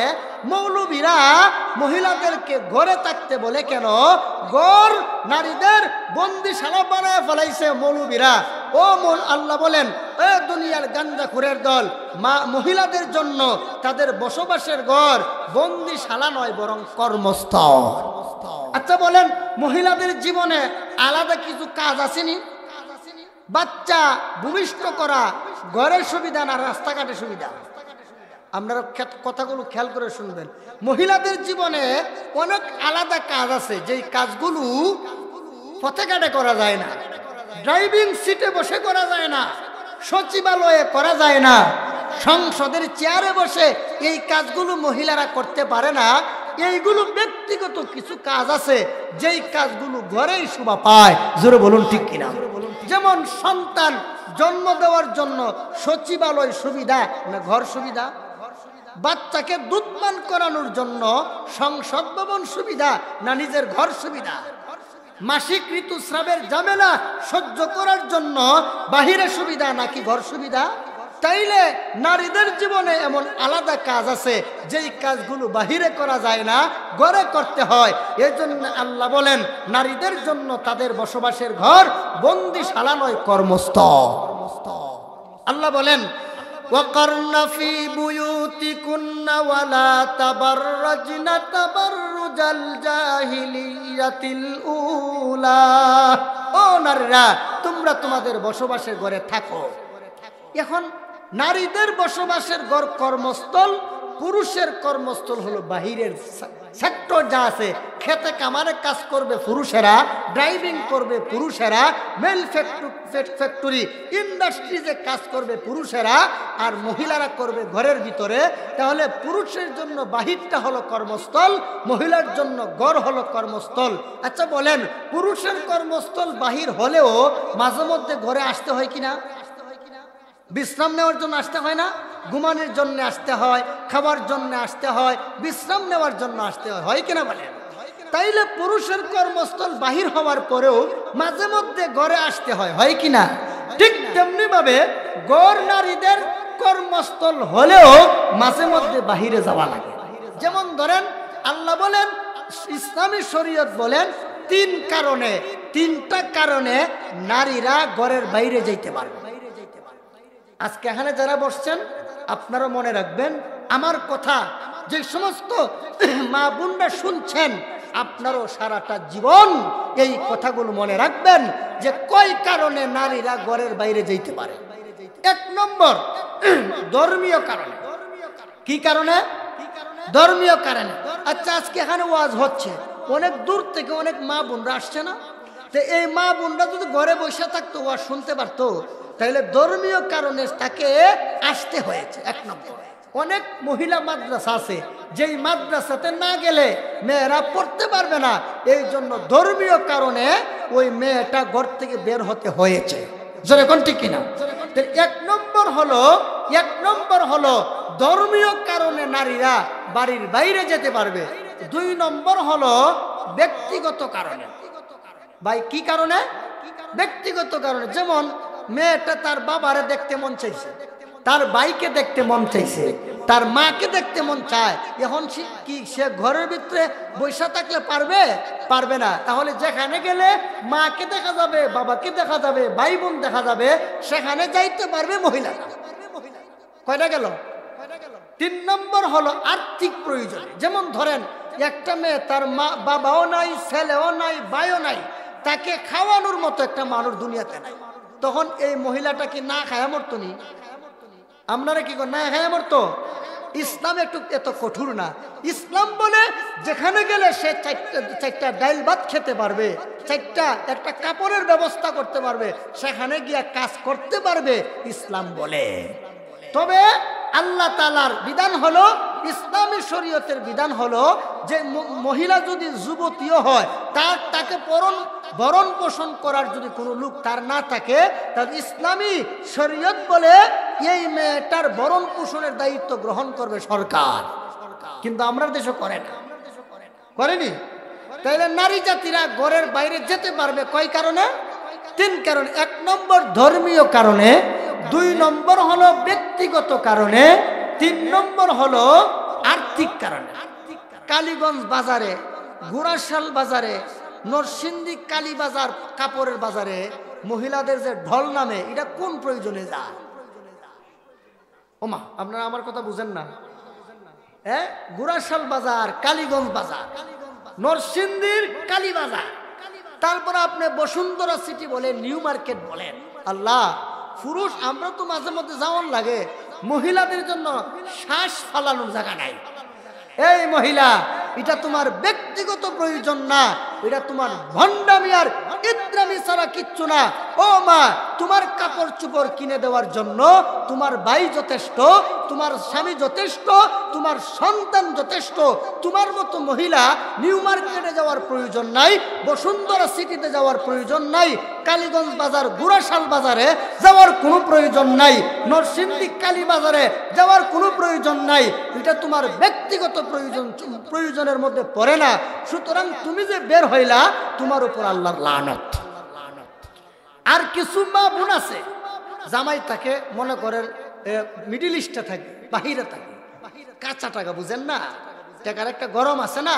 মৌলবীরা মহিলাদেরকে ঘরে থাকতে বলে কেন? ঘর নারীদের বন্দিশালা বানায় ফেলাইছে মৌলবীরা। ও আল্লাহ বলেন, এ দুনিয়ার গাঞ্জাখুরের দল, মহিলাদের জন্য তাদের বসবাসের ঘর বন্দিশালা নয়, বরং কর্মস্থল। আচ্ছা বলেন, মহিলাদের জীবনে আলাদা কিছু কাজ আসেনি? বাচ্চা ভূমিষ্ঠ করা ঘরের সুবিধা না রাস্তাঘাটের সুবিধা? আপনারা কথাগুলো খেয়াল করে শুনবেন। মহিলাদের জীবনে অনেক আলাদা কাজ আছে, যেই কাজগুলো পথে ঘাটে করা যায় না, ড্রাইভিং সিটে বসে করা যায় না, সচিবালয়ে করা যায় না, সংসদের চেয়ারে বসে এই কাজগুলো মহিলারা করতে পারে না। এইগুলো ব্যক্তিগত কিছু কাজ আছে, যেই কাজগুলো ঘরেই শোভা পায়। জোরে বলুন ঠিক কিনা? যেমন সন্তান জন্ম দেওয়ার জন্য সচিবালয় সুবিধা না ঘর সুবিধা? বাচ্চাকে দুধপান করানোর জন্য সংসদ ভবন সুবিধা না নিজের ঘর সুবিধা? মাসিক ঋতুস্রাবের ঝামেলা সহ্য করার জন্য বাহিরে সুবিধা নাকি ঘর সুবিধা? তাইলে নারীদের জীবনে এমন আলাদা কাজ আছে, যেই কাজগুলো বাহিরে করা যায় না, ঘরে করতে হয়। এই জন্য আল্লাহ বলেন, নারীদের জন্য তাদের বসবাসের ঘর বন্দিশালা নয়, কর্মস্থল। আল্লাহ বলেন, وَقَرْنَ فِي بُيُوتِكُنَّ وَلَا تَبَرَّجْنَ تَبَرُّجَ الْجَاهِلِيَّةِ الْأُولَى। ও নারীরা, তোমরা তোমাদের বসবাসের ঘরে থাকো। এখন নারীদের বসবাসের ঘর কর্মস্থল, পুরুষের কর্মস্থল হলো বাহিরের সেক্টর যা আছে। খেতে কামারে কাজ করবে পুরুষেরা, ড্রাইভিং করবে পুরুষেরা, মেল ফ্যাক্টরি ইন্ডাস্ট্রিজে কাজ করবে পুরুষেরা, আর মহিলারা করবে ঘরের ভিতরে। তাহলে পুরুষের জন্য বাহিরটা হলো কর্মস্থল, মহিলার জন্য ঘর হলো কর্মস্থল। আচ্ছা বলেন, পুরুষের কর্মস্থল বাহির হলেও মাঝে মধ্যে ঘরে আসতে হয় কিনা? বিশ্রাম নেওয়ার জন্য আসতে হয় না? ঘুমানোর জন্য আসতে হয়, খাবার জন্য আসতে হয়, বিশ্রাম নেওয়ার জন্য আসতে হয়, হয় কিনা বলেন? তাইলে পুরুষের কর্মস্থল বাহির হওয়ার পরেও মাঝে মধ্যে ঘরে আসতে হয়, হয় কিনা? ঠিক তেমনি ভাবে ঘর নারীদের কর্মস্থল হলেও মাঝে মধ্যে বাহিরে যাওয়া লাগে। যেমন ধরেন, আল্লাহ বলেন, ইসলামী শরীয়ত বলেন, তিনটা কারণে নারীরা ঘরের বাইরে যাইতে পারবে। আজকে এখানে যারা বসছেন আপনারা মনে রাখবেন আমার কথা, যে সমস্ত মা বোনরা শুনছেন আপনারও সারাটা জীবন এই কথাগুলো মনে রাখবেন যে কয় কারণে নারীরা ঘরের বাইরে যেতে পারে। এক নম্বর, ধর্মীয় কারণে। কি কারণে? ধর্মীয় কারণে। আচ্ছা, আজকে এখানে ওয়াজ হচ্ছে, অনেক দূর থেকে অনেক মা বোনরা আসছে না? তো এই মা বোনরা যদি ঘরে বসে থাকতো, ওয়াজ শুনতে পারতো, তাহলে ধর্মীয় কারণে তাকে আসতে হয়েছে। এক নম্বর, অনেক মহিলা মাদ্রাসা আছে যেই মাদ্রাসাতে না গেলে মেয়েরা পড়তে পারবে না, এই জন্য ধর্মীয় কারণে ওই মেয়েটা ঘর থেকে বের হতে হয়েছে। যেরকম ঠিক কিনা? এক নম্বর হলো ধর্মীয় কারণে নারীরা বাড়ির বাইরে যেতে পারবে। 2 নম্বর হলো ব্যক্তিগত কারণে। ভাই, কি কারণে? ব্যক্তিগত কারণে। যেমন মেয়েটা তার বাবারে দেখতে মন চাইছে, তার ভাইকে দেখতে মন চাইছে, তার মাকে দেখতে মন চায়, এখন কি সে ঘরের ভিতরে বসে থাকলে পারবে? পারবে না। তাহলে যেখানে গেলে মাকে দেখা যাবে, বাবাকে দেখা যাবে, ভাই বোন দেখা যাবে, সেখানে যাইতে পারবে মহিলা। কয়টা গেল? 3 নম্বর হলো আর্থিক প্রয়োজন। যেমন ধরেন একটা মেয়ে, তার মা বাবাও নাই, ছেলেও নাই, ভাইও নাই, তাকে খাওয়ানোর মতো একটা মানুষ দুনিয়াতে নাই, তখন এই মহিলাটা কি না খায়া মরতো? নি আপনারা কি না খায়া মরতো? ইসলাম এত কঠোর না। ইসলাম বলে যেখানে গেলে সে চারটা ডাইল ভাত খেতে পারবে, একটা কাপড়ের ব্যবস্থা করতে পারবে, সেখানে গিয়া কাজ করতে পারবে, ইসলাম বলে। তবে আল্লাহ তাআলার বিধান হলো, ইসলামী শরীয়তের বিধান হলো যে মহিলা যদি যুবতীও হয়, তাকে ভরণ পোষণ করার যদি কোনো লোক তার না থাকে, তাহলে ইসলামী শরীয়ত বলে এই মেয়েটার ভরণ পোষণের দায়িত্ব গ্রহণ করবে সরকার। কিন্তু আমরা দেশে করে না, করেনি। তাইলে নারী জাতিরা ঘরের বাইরে যেতে পারবে কয় কারণে? 3 কারণে। 1 নম্বর ধর্মীয় কারণে, 2 নম্বর হলো ব্যক্তিগত কারণে, 3 নম্বর হলো আর্থিক কারণে। কালীগঞ্জ বাজারে, গুড়াশাল বাজারে, নরসিংদী কালী বাজার কাপড়ের বাজারে মহিলাদের যে ঢল নামে, এটা কোন প্রয়োজনে যায়? ওমা, আপনারা আমার কথা বুঝেন না? গুড়াশাল বাজার, কালীগঞ্জ বাজার, নরসিংদীর কালী বাজার, তারপর আপনি বসুন্ধরা সিটি বলেন, নিউ মার্কেট বলেন, আল্লাহ, পুরুষ আমরা তো মাঝে মধ্যে যাওয়ার লাগে, মহিলাদের জন্য শ্বাস ফালানোর জায়গা নাই। এই মহিলা, এটা তোমার ব্যক্তিগত প্রয়োজন না, এটা তোমার ভণ্ডামি আর ইদ্রামি ছাড়া কিচ্ছু না। ও মা, তোমার কাপড় চোপড় কিনে দেওয়ার জন্য তোমার ভাই যথেষ্ট, তোমার স্বামী যথেষ্ট, তোমার সন্তান যথেষ্ট। তোমার মতো মহিলা নিউ মার্কেটে যাওয়ার প্রয়োজন নাই, বসুন্ধরা সিটিতে যাওয়ার প্রয়োজন নাই, কালীগঞ্জ বাজার, গুড়াশাল বাজারে যাওয়ার কোনো প্রয়োজন নাই, নরসিংদী কালী বাজারে যাওয়ার কোনো প্রয়োজন নাই। এটা তোমার ব্যক্তিগত প্রয়োজনের মধ্যে পড়ে না। সুতরাং তুমি যে বের হইলা, তোমার উপর আল্লাহর লানত। আর কিছু মা বোন আছে, জামাই থাকে, মনে করেন মিডিল ইস্টে থাকে, বাহিরে থাকে, কাঁচা টাকা, বুঝেন না, টাকার একটা গরম আছে না,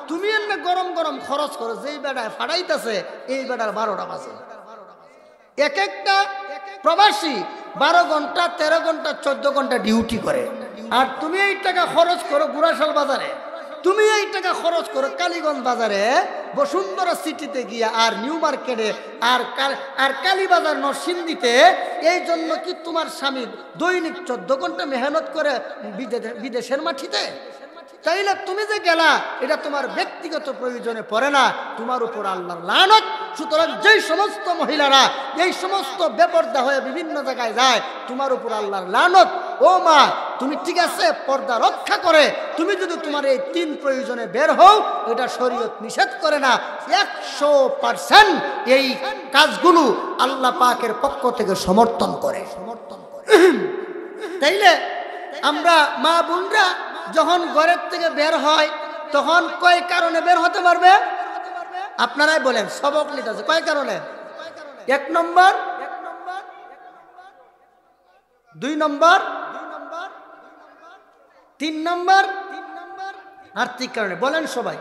তুমি এমনি গরম গরম খরচ করো, যেই বেড়ায় ফাটাইতেছে এই বেড়ার 12টা বাজে। এক একটা প্রবাসী 12 ঘন্টা, 13 ঘন্টা, 14 ঘন্টা ডিউটি করে, আর তুমি এই টাকা খরচ করো গুড়াশাল বাজারে, তুমি এই টাকা খরচ করো কালীগঞ্জ বাজারে, বসুন্ধরা সিটিতে গিয়া, আর নিউ মার্কেটে, আর কালীবাজার নরসিংদীতে। এই জন্য কি তোমার স্বামী দৈনিক 14 ঘন্টা মেহনত করে বিদেশের মাটিতে? তাইলে তুমি যে গেলা, এটা তোমার ব্যক্তিগত প্রয়োজনে পড়ে না, তোমার উপর আল্লাহর লানত। সুতরাং যেই সমস্ত মহিলারা এই সমস্ত বেপরদা হয়ে বিভিন্ন জায়গায় যায়, তোমার উপর আল্লাহর লানত। ও মা, তুমি ঠিক আছে, পর্দা রক্ষা করে তুমি যদি তোমার এই 3 প্রয়োজনে বের হও, এটা শরীয়ত নিষেধ করে না। 100% এই কাজগুলো আল্লাহ পাকের পক্ষ থেকে সমর্থন করে। তাইলে আমরা মা বোনরা যখন ঘরের থেকে বের হয়, তখন কয় কারণে বের হতে পারবে? আপনারাই বলেন, সবক নিতে আছে কয় কারণে? 1 নম্বর, 2 নম্বর, 3 নম্বর আর্থিক কারণে। বলেন সবাই,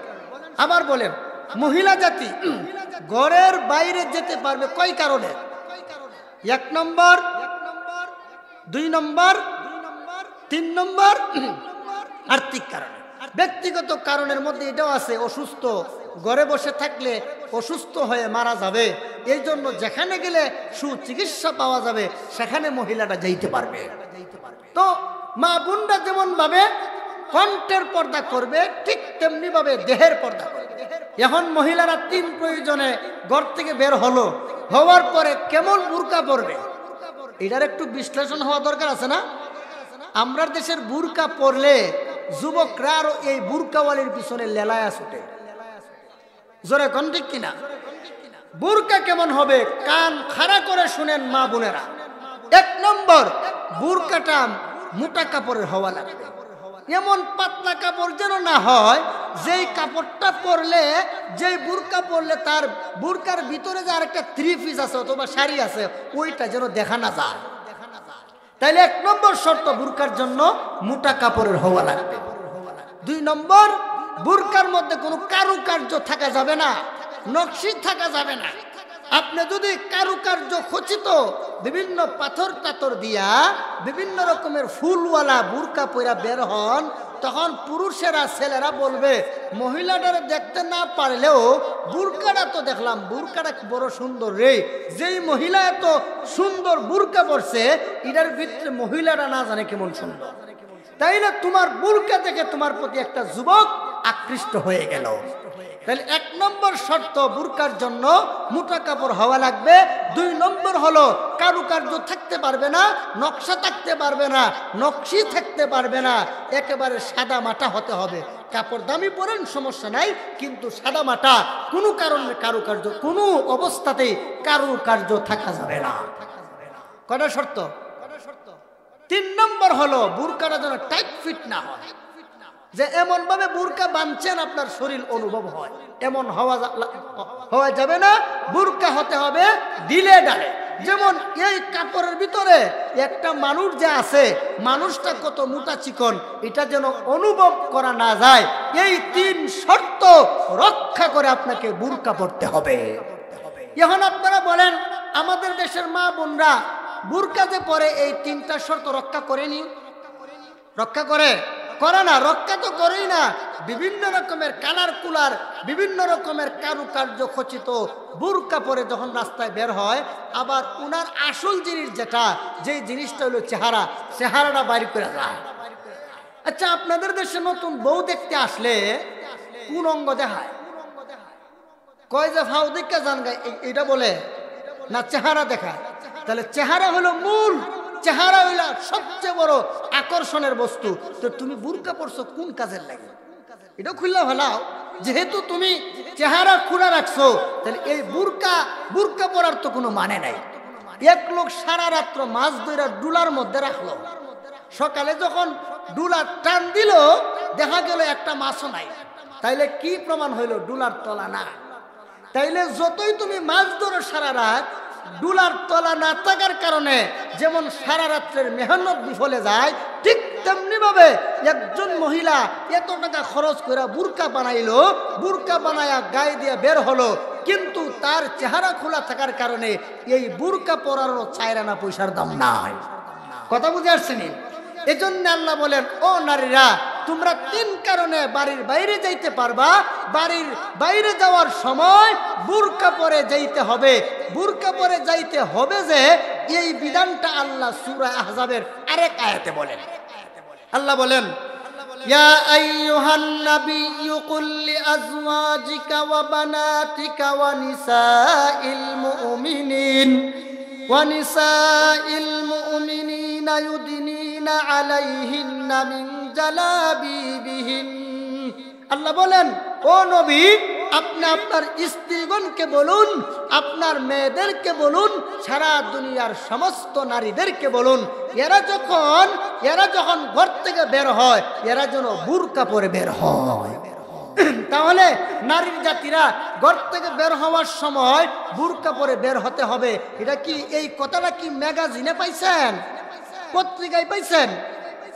আবার বলেন। মহিলা জাতি ঘরের বাইরে যেতে পারবে কয় কারণে? 1 নম্বর 2 নম্বর 3 নম্বর আর্থিক কারণ। ব্যক্তিগত কারণের মধ্যে এটাও আছে, অসুস্থ, ঘরে বসে থাকলে অসুস্থ হয়ে মারা যাবে, এই জন্য যেখানে গেলে সুচিকিৎসা পাওয়া যাবে সেখানে মহিলাটা যাইতে পারবে। তো মা বোনরা যেমন ভাবে কণ্ঠের পর্দা করবে, ঠিক তেমনি ভাবে দেহের পর্দা করবে। এখন মহিলারা 3 প্রয়োজনে ঘর থেকে বের হলো, হওয়ার পরে কেমন বুরকা পরবে এটার একটু বিশ্লেষণ হওয়া দরকার আছে না? আমরা দেশের বুরকা পরলে যুবকরা আরো এই বুরকাওয়ালির পিছনে লেলায়া ছুটে। জোরে কোন ঠিক কিনা? বুরকা কেমন হবে কান খাড়া করে শুনেন মা বোনেরা। 1 নম্বর, বুরকাটা মোটা কাপড়ের হওয়া লাগবে। এমন পাতলা কাপড় যেন না হয় যেই কাপড়টা পরলে, যেই বুরকা পরলে তার বুরকার ভিতরে যে আরেকটা 3 পিস আছে অথবা শাড়ি আছে ওইটা যেন দেখা না যায়। তাইলে 1 নম্বর শর্ত বুরকার জন্য মোটা কাপড়ের হওয়া লাগবে। 2 নম্বর, বুরকার মধ্যে কোনো কারুকার্য থাকা যাবে না, নকশি থাকা যাবে না। আপনি যদি কারুকার্য খচিত বিভিন্ন পাথর টাথর দিয়া বিভিন্ন রকমের ফুলওয়ালা বুরকা পরা বের হন, তখন পুরুষেরা ছেলেরা বলবে মহিলাটারে দেখতে না পারলেও বুরকাটা তো দেখলাম, বুরকাটা বড় সুন্দর রে। যেই মহিলা এত সুন্দর বুরকা পরছে এটার ভিতরে মহিলারা না জানে কেমন সুন্দর। তাইলে তোমার বুরকা দেখে তোমার প্রতি একটা যুবক আকৃষ্ট হয়ে গেল। তাহলে 1 নম্বর শর্ত বুরকার জন্য মোটা কাপড় হওয়া লাগবে। 2 নম্বর হলো কারুকার্য থাকতে পারবে না, নকশা থাকতে পারবে না, নকশি থাকতে পারবে না, একেবারে সাদা মাটা হতে হবে। কাপড় দামি পরেন সমস্যা নাই, কিন্তু সাদা মাটা, কোনো কারণে কারুকার্য, কোনো অবস্থাতেই কারুকার্য থাকা যাবে না। কয়টা শর্ত? 3 নম্বর হলো বুরকাটা যেন টাইট ফিট না হয়, যে এমন ভাবে বুরকা বাঁধছেন আপনার শরীর অনুভব হয়, এমন হওয়া যাবে না। বুরকা হতে হবে দিলে ডালে। যেমন এই কাপড়ের ভিতরে একটা মানুষ যে আছে, মানুষটা কত মোটা চিকন এটা যেন অনুভব করা না যায়, এই 3 শর্ত রক্ষা করে আপনাকে বুরকা পরতে হবে। এখন আপনারা বলেন আমাদের দেশের মা বোনরা বুরকা যে পরে এই 3টা শর্ত রক্ষা করেনি? রক্ষা করে না, রক্ষা তো করেই না। বিভিন্ন রকমের কালার কুলার, বিভিন্ন রকমের কারুকার্য খচিত বুরকা পরে যখন রাস্তায় বের হয়, আবার উনার আসল জিনিস যেটা, যেই জিনিসটা হলো চেহারাটা বাইর করে যায়। আচ্ছা, আপনাদের দেশে নতুন বউ দেখতে আসলে কোন অঙ্গ দেখায়? কয় যে ফাউ দেখা জান গায় এটা বলে না, চেহারা দেখায়। তাহলে চেহারা হলো মূল, চেহারা হইলা সবচেয়ে বড় আকর্ষণের বস্তু। তো তুমি বুরকা পরছো কোন কাজের লাগে? এটা খুললা ভালাও, যেহেতু তুমি চেহারা খোলা রাখছো, তাহলে এই বুরকা পরার তো কোনো মানে নাই। এক লোক সারা রাত্র মাছ ধরে ডুলার মধ্যে রাখলো, সকালে যখন ডুলার টান দিল দেখা গেল একটা মাছও নাই, তাইলে কি প্রমাণ হইল? ডুলার তলা না। তাইলে যতই তুমি মাছ ধরো সারা রাত, ডুলার তলা না থাকার কারণে যেমন সারা রাত্রের মেহনত বিফলে যায়, ঠিক তেমনি ভাবে একজন মহিলা এত টাকা খরচ করে বুরকা বানাইলো, বুরকা বানায়া গায়ে দিয়ে বের হলো, কিন্তু তার চেহারা খোলা থাকার কারণে এই বুরকা পরারও 4 আনা পয়সার দাম নাই। কথা বুঝে আসছেন? এজন্য আল্লাহ বলেন, ও নারীরা, তোমরা 3 কারণে বাড়ির বাইরে যাইতে পারবা। বাড়ির বাইরে যাওয়ার সময় বুরকা পরে যাইতে হবে। বুরকা পরে যাইতে হবে যে এই বিধানটা আল্লাহ সূরা আহজাবের আরেক আয়াতে বলেন। আল্লাহ বলেন, ইয়া আইয়ুহান নাবিয়্যু কুল লিআজওয়াজিকা ওয়া বানাতিকা ওয়া নিসাইল মুমিনিনা ইউদিনিনা আলাইহিন্না মিন জালাবিবিহিন। আল্লাহ বলেন, ও নবী, আপনি আপনার স্ত্রীগণকে বলুন, আপনার মেয়েদেরকে বলুন, সারা দুনিয়ার সমস্ত নারীদেরকে বলুন, এরা যখন ঘর থেকে বের হয় এরা যেন বুরকা পরে বের হয়। তাহলে নারীর জাতিরা ঘর থেকে বের হওয়ার সময় বুরকা পরে বের হতে হবে। এটা কি, এই কথাটা কি ম্যাগাজিনে পাইছেন, পত্রিকায় পাইছেন,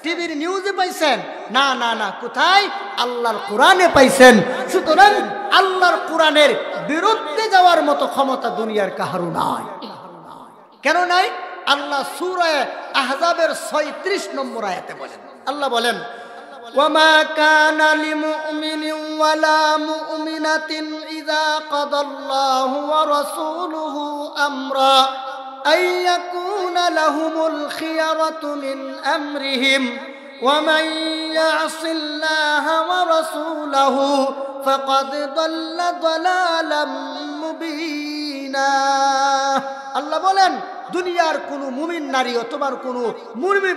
টিভির নিউজে পাইছেন? না না না, কোথায়? আল্লাহর কোরআনে পাইছেন। সুতরাং আল্লাহর কোরআনের বিরুদ্ধে যাওয়ার মতো ক্ষমতা দুনিয়ার কাহারও নাই। কেন নাই? আল্লাহ সূরা আহজাবের 36 নম্বর আয়াতে বলেন, আল্লাহ বলেন ওয়ামা কানা লিমুমিনিন ওয়ালা মুমিনাতিন ইযা কাদাল্লাহু ওয়া রাসূলুহু আমরা আইয়াকুনা লাহুমুল খিয়ারাতু মিন আমরিহিম ومن يعص الله ورسوله فقد ضل ضلالا مبينا আল্লাহ বলেন দুনিয়ার কোনো মুমিন নারী অথবা কোনো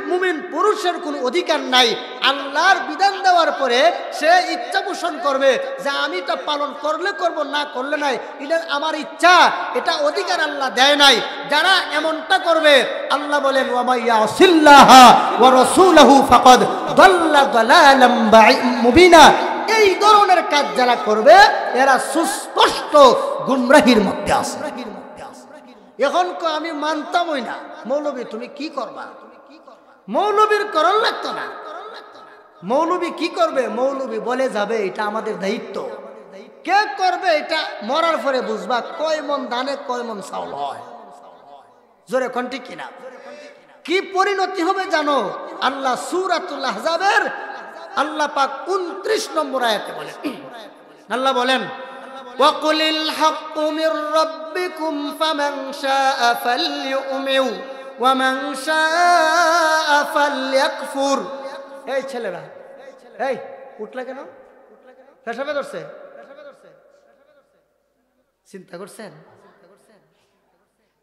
মুমিন পুরুষের কোনো অধিকার নাই আল্লাহর বিধান দেওয়ার পরে সে ইচ্ছা পোষণ করবে যে আমি এটা পালন করলে করব না করলে নাই, এটা আমার ইচ্ছা, এটা অধিকার আল্লাহ দেয় নাই। যারা এমনটা করবে আল্লাহ বলেন ওয়া ইয়াসিল্লাহা ওয়া রাসূলুহু ফাকাদ দাল্লা দালালাম মুবিনা। এই ধরনের কাজ যারা করবে এরা সুস্পষ্ট গুমরাহির মধ্যে আছে। এখন আমি মানতামই না, মৌলবী তুমি কি করবা? মৌলবীর করণ লাগতো না। মৌলবী কি করবে? মৌলবী বলে যাবে এটা আমাদের দায়িত্ব। কে করবে এটা মরার পরে বুঝবা কয় মন দানে কয় মন চাউল হয়। জোরে কোন ঠিক কিনা? কি পরিণতি হবে জানো? আল্লাহ সূরাতুল আহজাবের আল্লাহ পাক 29 নম্বর আয়াতে বলেন, আল্লাহ বলেন وَقُلِ الْحَقُّ مِنْ رَبِّكُمْ فَمَنْ شَاءَ فَلْيُؤْمِنْ وَمَنْ شَاءَ فَلْيَكْفُرْ। এই ছেলেরা, এই উঠলা কেন? পেশাবে ধরছে? চিন্তা করছেন?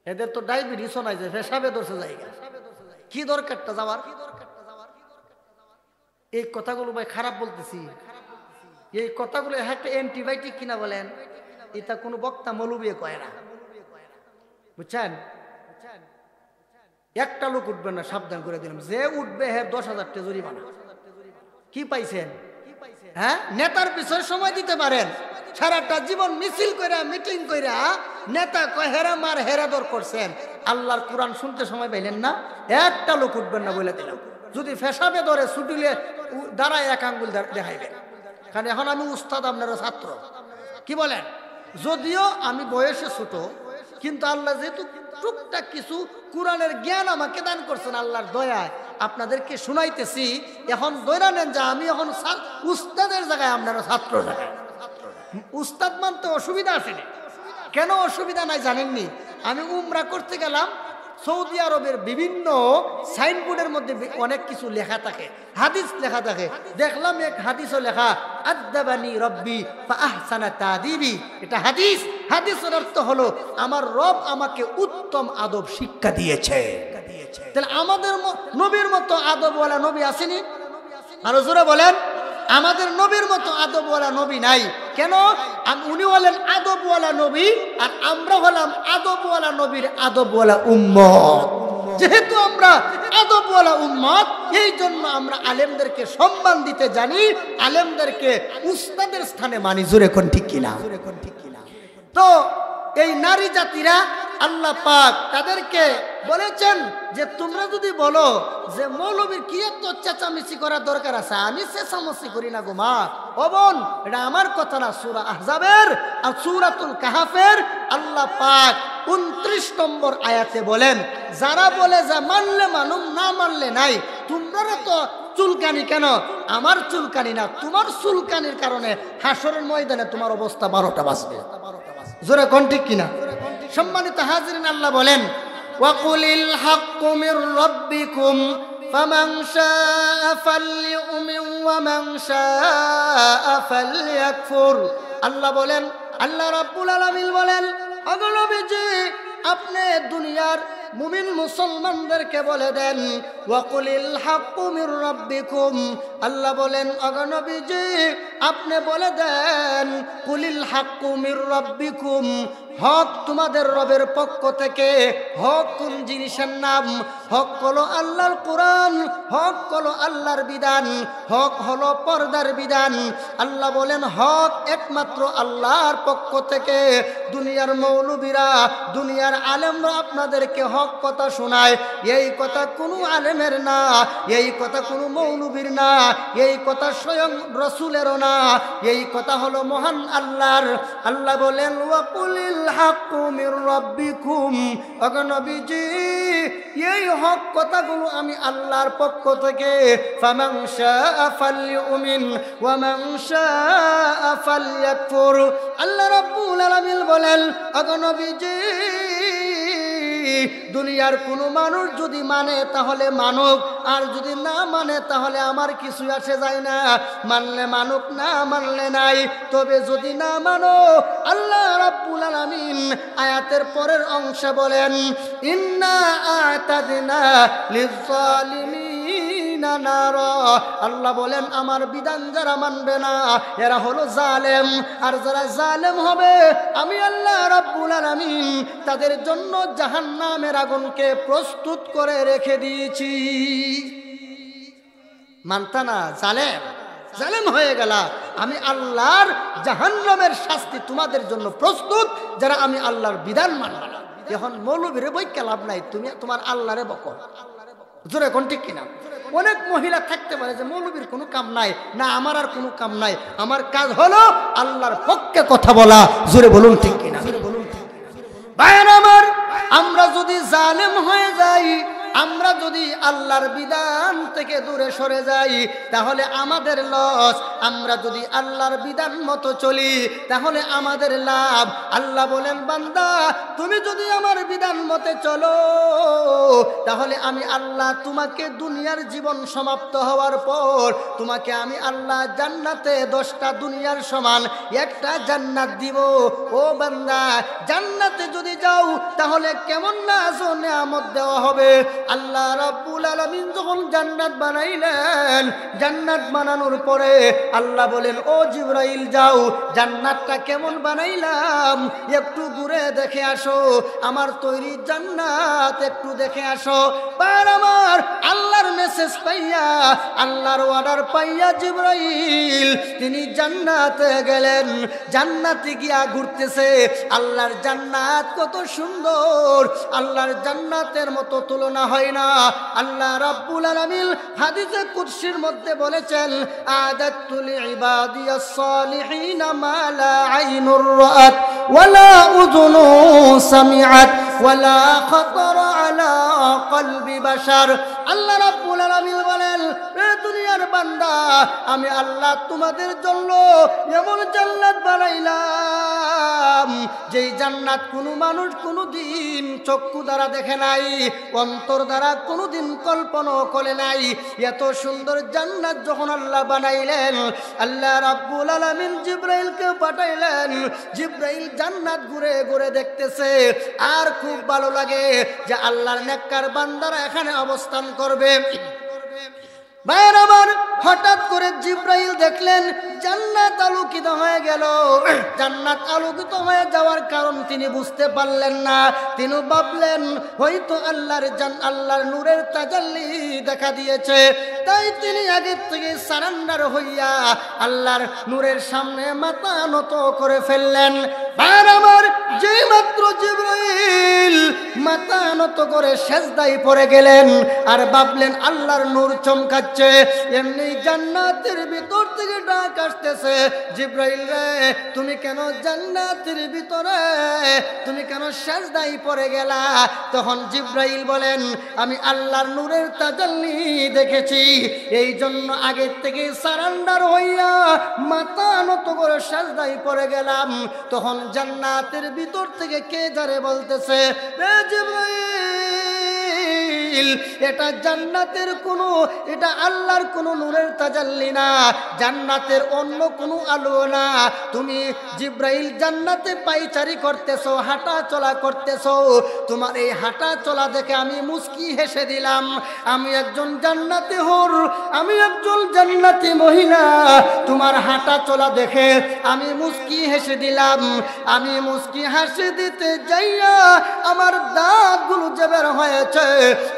এদের তো ডায়াবেটিসও নাই যে পেশাবে ধরছে জায়গা। কি দরকারটা যাওয়ার? এই কথাগুলো ভাই খারাপ বলতেছি, এই কথাগুলো একটা অ্যান্টিবায়োটিক কিনা বলেন, এটা কোনো বক্তা মৌলবী কয় না, বুঝছেন? একটা লোক উঠবে না, সাবধান করে দিলাম। যে উঠবে হ্যাঁ 10,000 টাকা জরিমানা। কি পাইছেন? হ্যাঁ, নেতার পিছনে সময় দিতে পারেন, সারাটা জীবন মিছিল কইরা মিটিং কইরা নেতা কয় হেরা মার হেরাদর করছেন, আল্লাহর কোরআন শুনতে সময় পাইলেন না। একটা লোক উঠবেন না বলে দিলাম। যদি ফেসাবে ধরে ছুটিলে দাঁড়ায় এক আঙ্গুল দেখাইবেন। কারণ এখন আমি উস্তাদ, আপনারা ছাত্র, কি বলেন? যদিও আমি বয়সে ছোট, কিন্তু আল্লাহ যেহেতু টুকটাক কিছু কোরআনের জ্ঞান আমাকে দান করছেন, আল্লাহর দয়ায় আপনাদেরকে শুনাইতেছি। এখন দৈরা নেন যে আমি এখন উস্তাদের জায়গায়, আপনারা ছাত্র জায়গায়। উস্তাদ মানতে অসুবিধা আসেনি। কেন অসুবিধা নাই জানেননি? আমি উমরা করতে গেলাম, সৌদি আরবের বিভিন্ন সাইনবোর্ডের মধ্যে অনেক কিছু লেখা থাকে, হাদিস লেখা থাকে। দেখলাম এক হাদিসও লেখা আদাবানি রব্বি ফাআহসানা তাদিবি। এটা হাদিস। হাদিসের অর্থ হলো আমার রব আমাকে উত্তম আদব শিক্ষা দিয়েছে। তাহলে আমাদের নবীর মতো আদবওয়ালা নবী আসেনি? আরো জোরে বলেন, আমাদের নবীর মতো আদবওয়ালা নবী নাই। কেন? উনি হলেন আদবওয়ালা নবী, আর আমরা হলাম আদবওয়ালা নবীর আদবওয়ালা উম্মত। যেহেতু আমরা আদবওয়ালা উম্মত, এই জন্য আমরা আলেমদেরকে সম্মান দিতে জানি, আলেমদেরকে উস্তাদের স্থানে মানি। জোরে কোন ঠিক কিনা? তো এই নারী জাতিরা আল্লাহ পাক তাদেরকে বলেছেন যে তোমরা যদি বলো যে মৌলবীর কি এত চেঁচামেচি করার দরকার আছে, আমি চেঁচামেচি করি না গো মা, ও বোন, এটা আমার কথা না। সূরা আহজাবের আর সূরাতুল কাহাফের আল্লাহ পাক 29 নম্বর আয়াতে বলেন, যারা বলে যে মানলে মানুম না মানলে নাই, তোমরা তো চুলকানি কেন? আমার চুলকানি না, তোমার চুলকানির কারণে হাসরের ময়দানে তোমার অবস্থা 12টা বাজবে। জোরে কোন ঠিক কিনা? সম্মানিত হাজিরিন, আল্লাহ বলেন ওয়াকুলিল হাক্কু মির রাব্বিকুম ফামান শাআ ফালইউমিন ওয়া মান শাআ ফালইয়াকফুর। আল্লাহ বলেন, আল্লাহ রাব্বুল আলামিন বলেন, ওগো নবীজি আপনি দুনিয়ার মুমিন মুসলমানদেরকে বলে দেন ওয়াকুলিল হাক্কু মির রাব্বিকুম। আল্লাহ বলেন, ওগো নবীজি আপনি বলে দেন কুলিল হাক্কু মির রাব্বিকুম, হক তোমাদের রবের পক্ষ থেকে। হক কোন জিনিসের নাম? হক হলো আল্লাহর কোরআন, হক হলো আল্লাহর বিধান, হক হলো পর্দার বিধান। আল্লাহ বলেন হক একমাত্র আল্লাহর পক্ষ থেকে। দুনিয়ার মৌলবীরা, দুনিয়ার আলেমরা আপনাদেরকে হক হক কথা শোনায়, এই কথা কোনো আলেমের না, এই কথা কোনো মৌলবীর না, এই কথা স্বয়ং রাসূলেরও না, এই কথা হলো মহান আল্লাহর। আল্লাহ বলেন ওয়াকুলিল হাক্কু মির রাব্বিকুম, ওগো নবীজি এই হক কথাগুলো আমি আল্লাহর পক্ষ থেকে, ফামান শাআ ফালইউমিন ওয়া মান শাআ ফালইয়াকফুর। আল্লাহ রাব্বুল আলামিন বলেন ওগো নবীজি দুনিয়ার কোনো মানুষ যদি মানে তাহলে মানুক, আর যদি না মানে তাহলে আমার কিছু আসে যায় না। মানলে মানুক, না মানলে নাই। তবে যদি না মানো, আল্লাহ রাব্বুল আলামিন আয়াতের পরের অংশে বলেন ইন্না আ'তাদনা লিয-যালিমিনা নারা। আল্লাহ বলেন আমার বিধান যারা মানবে না এরা হলো জালেম, আর যারা জালেম হবে আমি আল্লাহ রাব্বুল আলামিন তাদের জন্য জাহান্নামের আগুনকে প্রস্তুত করে রেখে দিয়েছি। মানতা না, জালেম হয়ে গেল, আমি আল্লাহর জাহান্নামের শাস্তি তোমাদের জন্য প্রস্তুত যারা আমি আল্লাহর বিধান মানবে না। এখন মৌলবীরে বইকে লাভ নাই, তুমি তোমার আল্লাহরে বকো, জোরে কোন ঠিক কিনা? অনেক মহিলা থাকতে পারে যে মৌলবীর কোনো কাম নাই, না আমার আর কোনো কাম নাই, আমার কাজ হলো আল্লাহর পক্ষে কথা বলা, জোরে বলুন ঠিক কিনা? ভাইয়ের আমার, আমরা যদি জালেম হয়ে যাই, আমরা যদি আল্লাহর বিধান থেকে দূরে সরে যাই তাহলে আমাদের লস। আমরা যদি আল্লাহর বিধান মতো চলি তাহলে আমাদের লাভ। আল্লাহ বলেন বান্দা তুমি যদি আমার বিধান মতে চলো তাহলে আমি আল্লাহ তোমাকে দুনিয়ার জীবন সমাপ্ত হওয়ার পর তোমাকে আমি আল্লাহ জান্নাতে 10টা দুনিয়ার সমান একটা জান্নাত দিব। ও বান্দা জান্নাতে যদি যাও তাহলে কেমন নাজ ও নিয়ামত দেওয়া হবে। আল্লাহ রাব্বুল আলামিন যখন জান্নাত বানাইলেন, জান্নাত বানানোর পরে আল্লাহ বলেন ও জিবরাইল যাও জান্নাতটা কেমন বানাইলাম একটু ঘুরে দেখে আসো, আমার তৈরি জান্নাত একটু দেখে আসো। আর আমার আল্লাহর মেসেজ পাইয়া, আল্লাহর অর্ডার পাইয়া জিবরাইল তিনি জান্নাতে গেলেন। জান্নাতে গিয়া ঘুরতেছে, আল্লাহর জান্নাত কত সুন্দর, আল্লাহর জান্নাতের মতো তুলনা হয় না। আল্লাহ রাব্বুল আলামিন হাদিসে কুদসির মধ্যে বলেছেন আদাতু লিইবাদিয়াস সালিহিনা মা লা আইনুর রাআত ওয়ালা উযুনু সামিআত ওয়ালা খাতারা আলা কলবি বাশার। আল্লাহ রাব্বুল আলামিন বলেন এ দুনিয়ার বান্দা আমি আল্লাহ তোমাদের জন্য এমন জান্নাত বানাইলাম যেই জান্নাত কোনো মানুষ কোনোদিন চক্ষু দ্বারা দেখে নাই, অন্তর দ্বারা কোনোদিন কল্পনা করে নাই। এত সুন্দর জান্নাত যখন আল্লাহ বানাইলেন, আল্লাহ রাব্বুল আলামিন জিবরাইলকে পাঠাইলেন। জিবরাইল জান্নাত ঘুরে ঘুরে দেখতেছে, আর খুব ভালো লাগে যে আল্লাহর নেককার বান্দারা এখানে অবস্থান করবে। ভাইয়ের আমার, হঠাৎ করে জিবরাইল দেখলেন জান্নাত আলোকিত হয়ে গেল। জান্নাত আলোকিত হয়ে যাওয়ার কারণ তিনি বুঝতে পারলেন না। তিনি ভাবলেন হয়তো আল্লাহর নূরের তাজাল্লি দেখা দিয়েছে, তাই তিনি আগে থেকে সারেন্ডার হইয়া আল্লাহর নূরের সামনে মাথা নত করে ফেললেন। ভাইয়ের আমার, যেই মাত্র জিবরাইল মাথা নত করে সেজদায় পড়ে গেলেন আর ভাবলেন আল্লাহর নূর চমকাচ্ছে, এমনি জান্নাতের ভিতর থেকে ডাক আসতেছে জিবরাইল রে তুমি কেন জান্নাতের ভিতরে, তুমি কেন সেজদায় পড়ে গেলা? তখন জিবরাইল বলেন আমি আল্লাহর নূরের তাজাল্লি দেখেছি, এই জন্য আগে থেকে সারেন্ডার হইয়া মাথা নত করে সেজদায় পড়ে গেলাম। তখন জান্নাতের ভিতর থেকে কে যারে বলতেছে এ জিবরাইল এটা জান্নাতের কোনো, এটা আল্লাহর কোনো নূরের তাজাল্লি না, জান্নাতের অন্য কোনো আলো না। তুমি জিবরাইল জান্নাতে পাইচারি করতেছো, হাঁটা চলা করতেছো, তোমার এই হাঁটা চলা দেখে আমি মুস্কি হেসে দিলাম। আমি একজন জান্নাতি হুর, আমি একজন জান্নাতি মহিলা, তোমার হাঁটা চলা দেখে আমি মুস্কি হেসে দিলাম। আমি মুস্কি হাসি দিতে যাইয়া আমার দাঁতগুলো যে বের হয়েছে,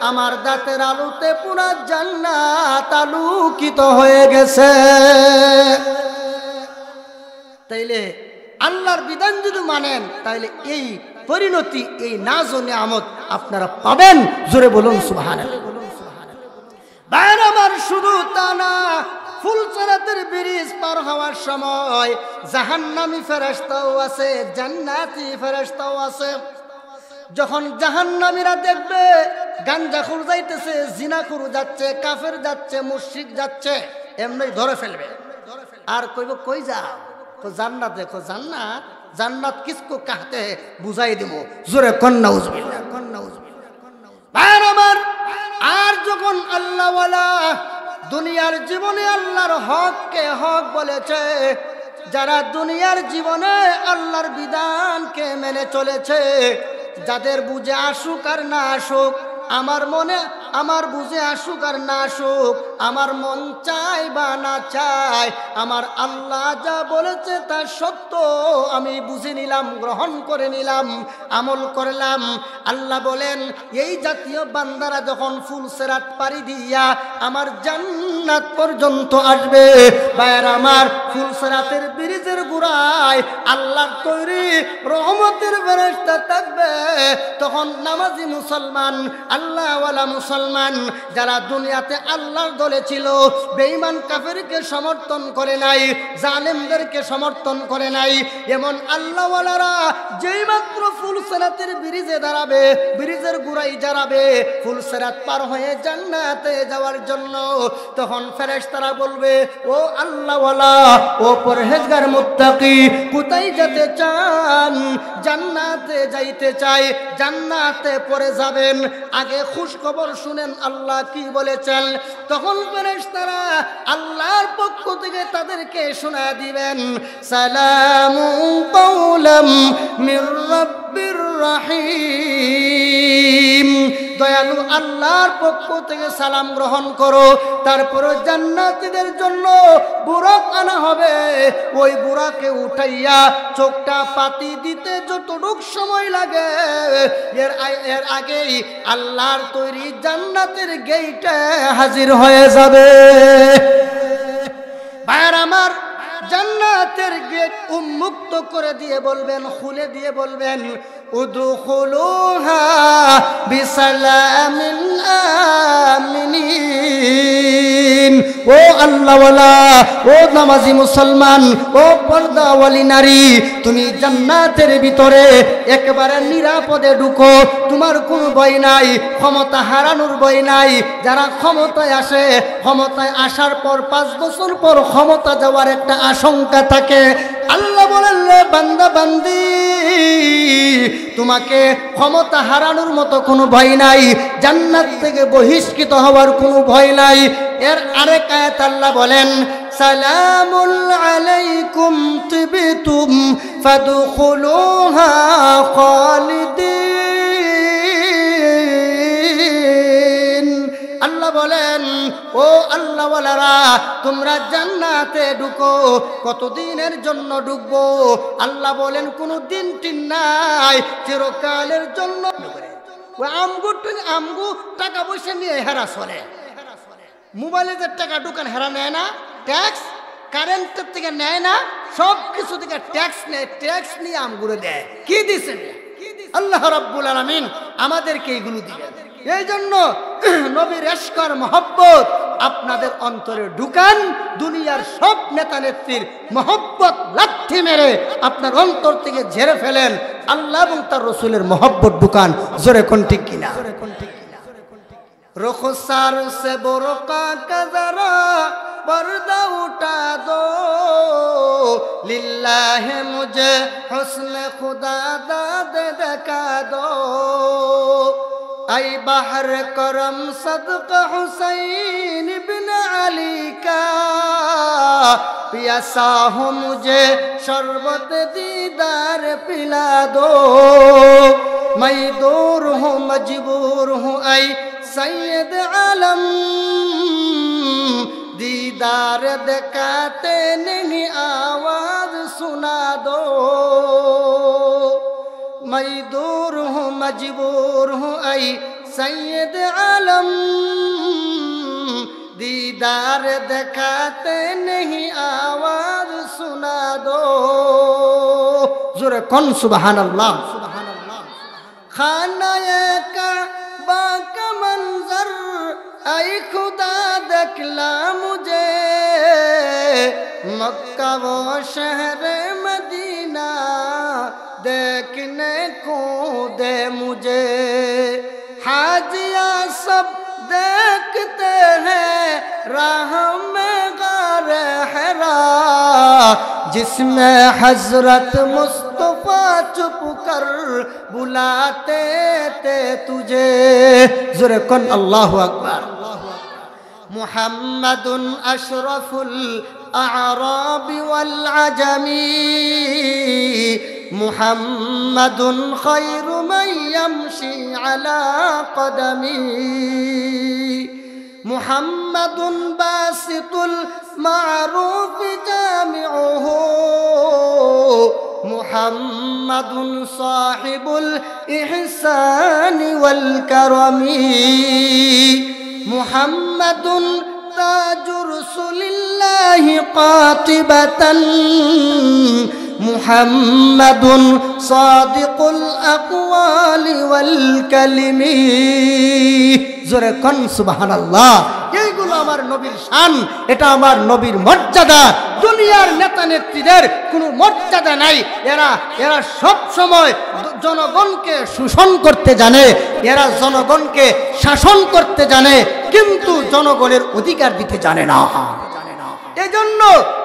আমার দাঁতের আলোতে পুরা জান্নাত আলোকিত হয়ে গেছে। তাইলে আল্লাহর বিধান যদি মানেন তাইলে এই পরিণতি, এই নাজ ও নিয়ামত আপনারা পাবেন। জোরে বলুন সুবহানাল্লাহ। ভাইরা আমার, শুধু তা না, ফুলসিরাতের ব্রিজ পার হওয়ার সময় জাহান্নামী ফেরেশতাও আছে, জান্নাতি ফেরেশতাও আছে। যখন জাহান্নামীরা দেখবে গাঞ্জাখুর যাইতেছে, জিনাখুর যাচ্ছে, কাফের যাচ্ছে, মুশরিক যাচ্ছে, এমনি ধরে ফেলবে আর কইব কই যাও? তো জান্নাত দেখো। জান্নাত, জান্নাত কিসকো কাহতে হে বুঝাই দিব। জোরে কোন নাউজুবিল্লাহ, কোন নাউজুবিল্লাহ। ভাই আমার, আর যখন আল্লাহ ওয়ালা দুনিয়ার জীবনে আল্লাহর হককে হক বলেছে, যারা দুনিয়ার জীবনে আল্লাহর বিধানকে মেনে চলেছে, যাদের বুঝে আসুক আর না আসুক, আমার মনে আমার বুঝে আসুক আর না আসুক, আমার মন চাই বা না চাই, আমার আল্লাহ যা বলেছে তা সত্য, আমি বুঝে নিলাম, গ্রহণ করে নিলাম, আমল করলাম। আল্লাহ বলেন, এই জাতীয় বান্দারা যখন ফুলসিরাত পাড়ি দিয়া আমার জান্নাত পর্যন্ত আসবে, ভাইয়ের আমার, ফুলসিরাতের ব্রিজের গোড়ায় আল্লাহর তৈরি রহমতের ফেরেশতা থাকবে। তখন নামাজি মুসলমান, আল্লাহওয়ালা মুসলমান, যারা দুনিয়াতে আল্লাহর দলে ছিল, বেঈমান কাফেরকে সমর্থন করে নাই, জালেমদেরকে সমর্থন করে নাই, এমন আল্লাহওয়ালারা যেই মাত্র ফুলসিরাতের ব্রিজে দাঁড়াবে, ব্রিজের গোড়ায় দাঁড়াবে ফুলসিরাত পার হয়ে জান্নাতে যাওয়ার জন্য, তখন ফেরেশতারা বলবে, ও আল্লাহওয়ালা, ও পরহেজগার মুত্তাকি, কোথায় যেতে চান? জান্নাতে যাইতে চাই। জান্নাতে পড়ে যাবেন, আগে খুশ খবর শুনেন আল্লাহ কি বলেছেন। তখন ফেরেশতারা আল্লাহর পক্ষ থেকে তাদেরকে শোনা দিবেন, সালামু কাওলাম মির রাব্বির রহিম, দয়ালু আল্লাহর পক্ষ থেকে সালাম গ্রহণ করো। তারপরে জান্নাতীদের জন্য বুরাক আনা হবে, ওই বুরাকে উঠাইয়া চোখটা পাতি দিতে যতটুক সময় লাগে, এর আগেই আল্লাহর তৈরি জান্নাতের গেইটে হাজির হয়ে যাবে। ভাইয়ের আমার, জান্নাতের গেট উন্মুক্ত করে দিয়ে বলবেন, খুলে দিয়ে বলবেন, উদখুলুহা বিসালামিন আমিনিন। ও আল্লাহওয়ালা, ও নামাজি মুসলমান, ও পর্দাওয়ালি নারী, তুমি জান্নাতের ভিতরে একেবারে নিরাপদে ঢুকো, তোমার কোনো ভয় নাই, ক্ষমতা হারানোর ভয় নাই। যারা ক্ষমতায় আসে, ক্ষমতায় আসার পর 5 বছর পর ক্ষমতা যাওয়ার একটা আশঙ্কা থাকে। আল্লাহ বলেন, বান্দা বান্দি, তোমাকে ক্ষমতা হারানোর মতো কোনো ভয় নাই, জান্নাত থেকে বহিষ্কৃত হওয়ার কোনো ভয় নাই। এর আরেক আয়াত আল্লাহ বলেন, সালামুল আলাইকুম তিবতুম ফাদখুলুহা খালিদিন। আল্লাহ বলেন, ও আল্লাহওয়ালারা, তোমরা জান্নাতে ঢুকো। কতদিনের জন্য ঢুকবো? আল্লাহ বলেন, কোনো দিন টিন নাই, চিরকালের জন্য। আমগু টাকা পয়সা নিয়ে হেরা চলে, মোবাইলে যে টাকা ঢুকান হেরা নেয় না, ট্যাক্স কারেন্টের থেকে নেয় না, সব কিছু থেকে ট্যাক্স নেয়, ট্যাক্স নিয়ে আমগুলো দেয়। কি দিছেন? আল্লাহ রাব্বুল আলামিন আমাদেরকে এইগুলো দিবেন। এই জন্য নবীর ইশক আর মহব্বত আপনাদের অন্তরে ঢুকান, দুনিয়ার সব নেতা নেত্রীর মহব্বত লাথি মেরে আপনার অন্তর থেকে ঝেড়ে ফেলেন, আল্লাহ এবং তার রসুলের মহব্বত ঢুকান। জোরে কোন ঠিক কিনা? रुखसार से बुरका का जरा पर्दा उठा दो, लिल्लाह मुझे हुस्न खुदा दाद दिखा दो। ऐ बहर करम सदका हुसैन बिन अली का, प्यासा हूँ मुझे शरबत दीदार पिला दो। मैं दूर हूँ मजबूर हूँ ऐ सैयद आलम, दीदार दिखाते नहीं आवाज सुना दो। मैं दूर हूँ मजबूर हूँ ऐ सैयद आलम, दीदार दिखाते नहीं आवाज सुना दो। जोरे कौन सुबहान अल्लाह। खानाए काबा का मंजर ऐ खुदा दिखला मुझे, मक्का वो शहर मदीना देखने को दे मुझे। हाजिया सब देखते हैं राह में गार हिरा, जिसमें हजरत मुस्तफा चुप कर बुलाते थे तुझे। ज़ोरे कौन अल्लाहु अकबर। मुहम्मदुन अशरफुल अअराबी वल अजमी, मुहम्मदुन खैरु मन यमशी अला क़दमी, मुहम्मदुन बासितुल मारूफ जामिउहु, मुहम्मदुन साहिबुल इहसान वल करमी, मुहम्मदुन ताजु रसूलिल्लाहि कातिबतन, मुहम्मदुन सादिकुल अक़वालि वल कलिमी। जोरे कौन सुबहानाल्लाह। এইগুলো আমার নবীর শান, এটা আমার নবীর মর্যাদা। দুনিয়ার নেতা নেত্রীদের কোনো মর্যাদা নাই। এরা সব সময় জনগণকে শোষণ করতে জানে, এরা জনগণকে শাসন করতে জানে, কিন্তু জনগণের অধিকার দিতে জানে না। এজন্য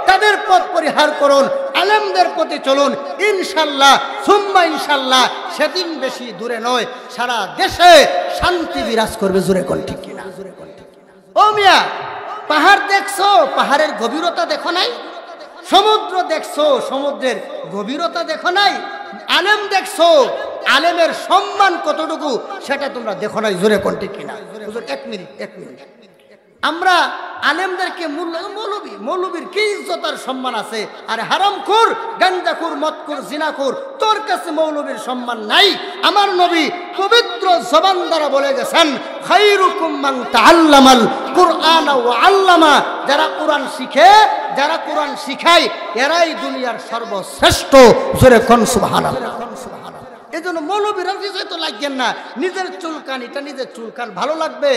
তাদের পথ পরিহার করুন, আলেমদের পথে চলুন। ইনশাল্লাহ সুম্মা ইনশাল্লাহ সেদিন বেশি দূরে নয়, সারা দেশে শান্তি বিরাজ করবে। জোরে কোন ঠিক কিনা? ও মিয়া, পাহাড় দেখছো, পাহাড়ের গভীরতা দেখো নাই? সমুদ্র দেখছো, সমুদ্রের গভীরতা দেখো নাই? আলেম দেখছো, আলেমের সম্মান কতটুকু সেটা তোমরা দেখো নাই। জোরে কোন ঠিক কিনা? এক মিনিট। আমরা আলেমদেরকে মৌলবীর কি ইজ্জত আর সম্মান আছে? আর হারামখোর, গাঞ্জাখোর, মদখোর, জিনাখোর, তোর কাছে মৌলবীর সম্মান নাই। আমার নবী পবিত্র জবান দ্বারা বলে গেছেন, খায়রুকুম মান তাআল্লামাল কুরআন ওয়া আল্লামা। যারা কোরআন শিখে, যারা কোরআন শিখায়, এরাই দুনিয়ার সর্বশ্রেষ্ঠ। জোরে কোন সুবহানাল্লাহ। এজন্য মৌলবীরা তো লাগবেন না। নিজের চুলকানিটা নিজের চুলকান ভালো লাগবে।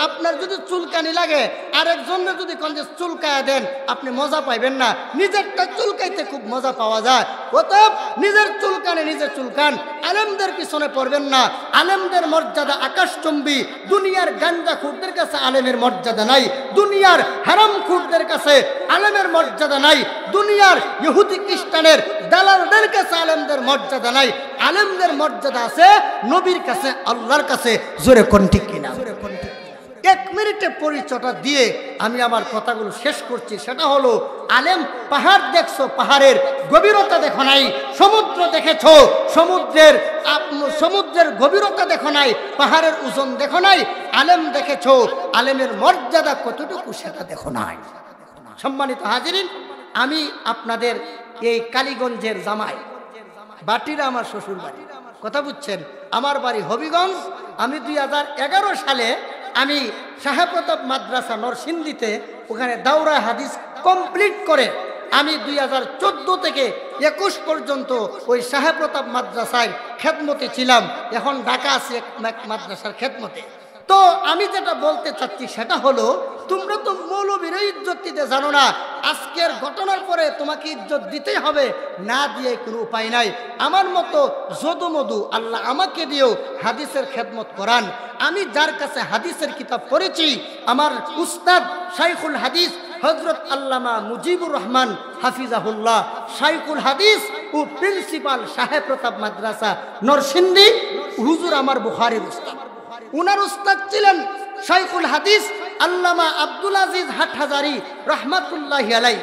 আপনার যদি চুলকানি লাগে, আরেকজনের যদি কোন যে চুলকায়া দেন, আপনি মজা পাইবেন না। নিজেরটা চুলকাইতে খুব মজা পাওয়া যায়। অতএব নিজের চুলকানে নিজের চুলকান। আলেমদের পিছনে পড়বেন না। আলেমদের মর্যাদা আকাশচুম্বী। দুনিয়ার গাঞ্জাখোরদের কাছে আলেমের মর্যাদা নাই, দুনিয়ার হারামখোরদের কাছে আলেমের মর্যাদা নাই, দুনিয়ার ইহুদি খ্রিস্টানের দালালদের কাছে আলেমদের মর্যাদা নাই। আলেমদের মর্যাদা আছে নবীর কাছে, আল্লাহর কাছে। জোরে কোন ঠিক কিনা? এক মিনিটে পরিচয়টা দিয়ে আমি আমার কথাগুলো শেষ করছি। সেটা হলো, আলেম পাহাড় দেখছো, পাহাড়ের গভীরতা দেখো নাই। সমুদ্র দেখেছো, সমুদ্রের গভীরতা দেখো নাই, পাহাড়ের ওজন দেখো নাই। আলেম দেখেছো, আলেমের মর্যাদা কতটুকু সেটা দেখো নাই। সম্মানিত হাজিরিন, আমি আপনাদের এই কালীগঞ্জের জামাই, বাটিরা আমার শ্বশুর বাড়ি, কথা বুঝছেন। আমার বাড়ি হবিগঞ্জ। আমি 2011 সালে আমি সাহেব প্রতাপ মাদ্রাসা নরসিংদীতে ওখানে দাওরা হাদিস কমপ্লিট করে আমি 2014 থেকে 21 পর্যন্ত ওই সাহেব প্রতাপ মাদ্রাসায় খেদমতে ছিলাম। এখন ঢাকা আছি এক মাদ্রাসার খেদমতে। তো আমি যেটা বলতে চাচ্ছি সেটা হলো, তোমরা তো মৌলবীর ইজ্জত দিতে জানো না। আজকের ঘটনার পরে তোমাকে ইজ্জত দিতেই হবে, না দিয়ে কোনো উপায় নাই। আমার মতো যদুমধু আল্লাহ আমাকে দিয়েও হাদিসের খেদমত করান। আমি যার কাছে হাদিসের কিতাব পড়েছি, আমার উস্তাদ শাইখুল হাদিস হযরত আল্লামা মুজিবুর রহমান হাফিজাহুল্লাহ, শাইখুল হাদিস ও প্রিন্সিপাল সাহেব প্রতাপ মাদ্রাসা নরসিংদী, হুজুর আমার বুখারীর উস্তাদ। উনার উস্তাদ ছিলেন শাইখুল হাদিস আল্লামা আব্দুল আজিজ হাটহাজারি রহমাতুল্লাহি আলাইহি।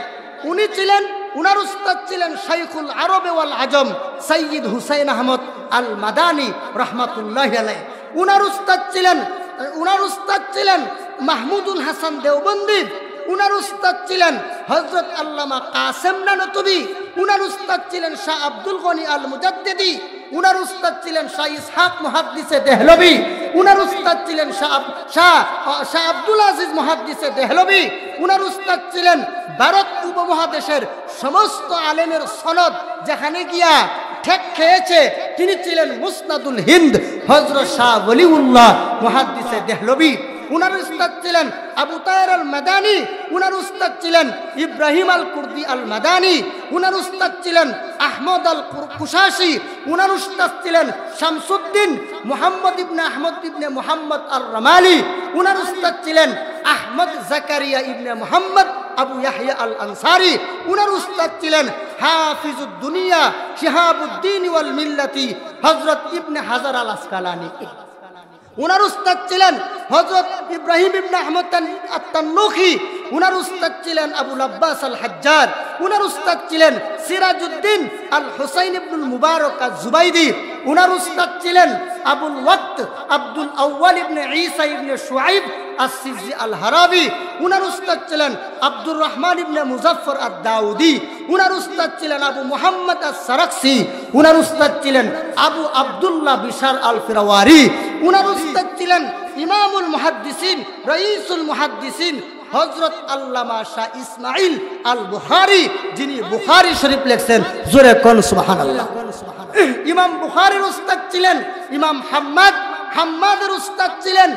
উনি ছিলেন, উনার উস্তাদ ছিলেন শাইখুল আরব ওয়াল আজম সৈয়দ হুসাইন আহমদ আল মাদানী রহমাতুল্লাহি আলাইহি। উনার উস্তাদ ছিলেন মাহমুদুল হাসান দেওবন্দি। উনার উস্তাদ ছিলেন হযরত আল্লামা কাসেম নানতুবি। উনার উস্তাদ ছিলেন শাহ আব্দুল গনি আল মুজাদ্দিদি। উনার উস্তাদ ছিলেন শাহ ইসহাক মুহাদ্দিসে দেহলভি। উনার উস্তাদ ছিলেন শাহ আব্দুল আজিজ মুহাদ্দিসে দেহলভি। উনার উস্তাদ ছিলেন ভারত উপমহাদেশের সমস্ত আলেমের সনদ যেখানে গিয়া ঠেক খেয়েছে তিনি ছিলেন মুসনাদুল হিন্দ হযরত শাহ ওলিউল্লাহ মুহাদ্দিসে দেহলভী। উনার উস্তাদ ছিলেন আবু তাহের আল মাদানী, উনার উস্তাদ ছিলেন ইব্রাহিম আল কুর্দি আল মাদানী, উনার উস্তাদ ছিলেন আহমদ আল কুশাসি, উনার উস্তাদ ছিলেন শামসুদ্দিন মুহাম্মদ ইবনে আহমদ ইবনে মুহাম্মদ আর রামালি, উনার উস্তাদ ছিলেন আহমদ জাকারিয়া ইবনে মুহাম্মদ আবু ইয়াহইয়া আল আনসারি, উনার উস্তাদ ছিলেন হাফিজুদ দুনিয়া শিহাবুদ্দিন ওয়াল মিল্লাতি হযরত ইবনে হাজার আল আসকালানি। উনার উস্তাদ ছিলেন হযরত ইব্রাহিম ইবনে আহমদ আত-তান্নুখি, উনার উস্তাদ ছিলেন আবুল আব্বাস আল হাজ্জার, উনার উস্তাদ ছিলেন সিরাজউদ্দিন আল হুসাইন ইবনুল মুবারক আজ-জুবাইদি, উনার উস্তাদ ছিলেন আবুল ওয়াক্ত আব্দুল আউয়াল ইবনে ঈসা ইবনে শুআইব as-সিজি আল-হারাবি, উনার উস্তাদ ছিলেন আব্দুর রহমান ইবনে মুজাফফর আদ-দাউদি, উনার উস্তাদ ছিলেন আবু মুহাম্মদ আস-সারাকসি, উনার উস্তাদ ছিলেন আবু আব্দুল্লাহ বিশার আল-ফিরাওয়ারি, উনার উস্তাদ ছিলেন ইমামুল মুহাদ্দিসিন রাইসুল মুহাদ্দিসিন হযরত আল্লামা শাহ ইসমাইল আল বুখারী, যিনি বুখারী শরীফ লিখছেন। জোরে কোন সুবহানাল্লাহ। ইমাম বুখারীর উস্তাদ ছিলেন ইমাম হাম্মাদ, হাম্মাদের উস্তাদ ছিলেন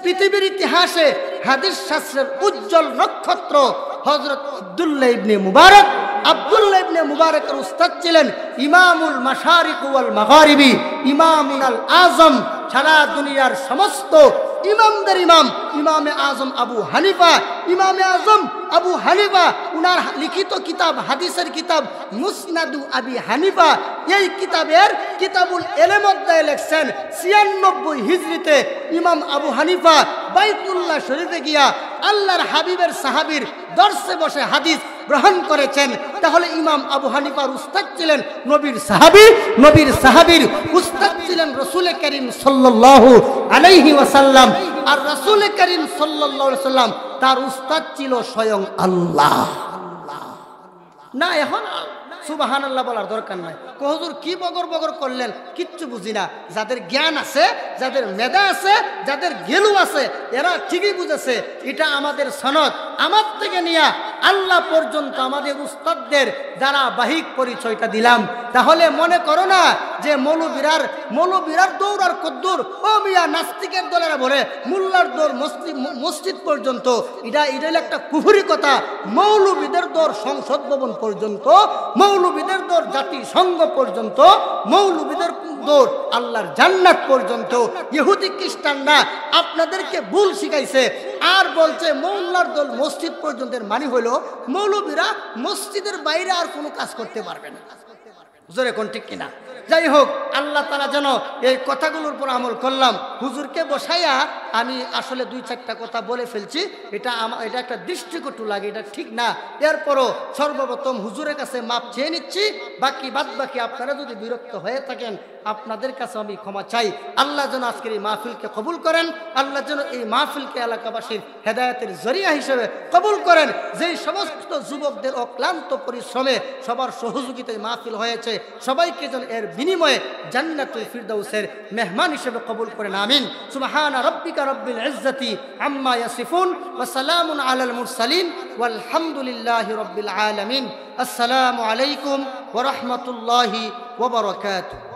পৃথিবীর ইতিহাসে হাদিস শাস্ত্রের উজ্জ্বল নক্ষত্র হযরত আব্দুল্লাহ ইবনে মুবারক, আব্দুল্লাহ ইবনে মুবারকের উস্তাদ ছিলেন ইমামুল মাশারিক ওয়াল মাগারিবি, ইমামুল আজম, সারা দুনিয়ার সমস্ত ইমামদের ইমাম ইমামে আজম আবু হানিফা। ইমামে আজম আবু হানিফা উনার লিখিত কিতাব হাদিসের কিতাব মুসনাদু আবি হানিফা, এই কিতাবের কিতাবুল ইলম অধ্যায়ে লেখছেন 96 হিজরিতে ইমাম আবু হানিফা বাইতুল্লাহ শরীফে গিয়া আল্লাহর হাবিবের সাহাবীর দর্শে বসে হাদিস গ্রহণ করেছেন। তাহলে ইমাম আবু হানিফার উস্তাদ ছিলেন নবীর সাহাবী, নবীর সাহাবীর উস্তাদ ছিলেন রাসূল করিম সাল্লাল্লাহু আলাইহি ওয়াসাল্লাম, আর রাসূল করিম সাল্লাল্লাহু আলাইহি ওয়াসাল্লাম তার উস্তাদ ছিল স্বয়ং আল্লাহ। না এখন সুবহানাল্লাহ বলার দরকার নাই। হুজুর কি বগর বগর করলেন, কিচ্ছু বুঝি না। যাদের জ্ঞান আছে, যাদের মেধা আছে, যাদের গেলু আছে, এরা ঠিকই বুঝেছে এটা আমাদের সনদ। আমার থেকে নিয়ে আল্লাহ পর্যন্ত আমাদের উস্তাদদের ধারাবাহিক পরিচয়টা দিলাম। তাহলে মনে করো না যে মৌলবীরার দৌড় আর কদ্দুর, ও মিয়া নাস্তিকের দলেরা বলে মোল্লার দৌড় মসজিদ পর্যন্ত, এটা একটা কুফরি কথা। মৌলবীদের দৌড় সংসদ ভবন পর্যন্ত, মৌলবীদের দৌড় জাতিসংঘ পর্যন্ত, মৌলবীদের দৌড় আল্লাহর জান্নাত পর্যন্ত। ইহুদি খ্রিস্টানরা আপনাদেরকে ভুল শিখাইছে আর বলছে মৌলার দল মসজিদ পর্যন্ত। মানে হলো মৌলবীরা মসজিদের বাইরে আর কোনো কাজ করতে পারবে না। জোরে কোন ঠিক কিনা? যাই হোক, আল্লাহ তাআলা যেন এই কথাগুলোর উপর আমল করলাম। হুজুরকে বসাইয়া আমি আসলে 2-4টা কথা বলে ফেলছি, এটা একটা দৃষ্টিকটু লাগে, এটা ঠিক না। এরপরও সর্বপ্রথম হুজুরের কাছে মাপ চেয়ে নিচ্ছি। বাদ বাকি আপনারা যদি বিরক্ত হয়ে থাকেন আপনাদের কাছে আমি ক্ষমা চাই। আল্লাহ যেন আজকের এই মাহফিলকে কবুল করেন, আল্লাহ যেন এই মাহফিলকে এলাকাবাসীর হেদায়েতের জরিয়া হিসেবে কবুল করেন। যেই সমস্ত যুবকদের অক্লান্ত পরিশ্রমে সবার সহযোগিতায় মাহফিল হয়েছে, সবাইকে যেন এর বিনিময়ে জান্নাতুল ফিরদাউসের মেহমান হিসেবে কবুল করেন, আমিন। সুবহানা রাব্বিকা রাব্বিল ইজ্জাতি আম্মা ইয়াসিফুন ওয়া সালামুন আলাল মুরসালিন ওয়ালহামদুলিল্লাহি রাব্বিল আলামিন। আসসালামু আলাইকুম ওয়া রাহমাতুল্লাহি ওয়া বারাকাতুহু।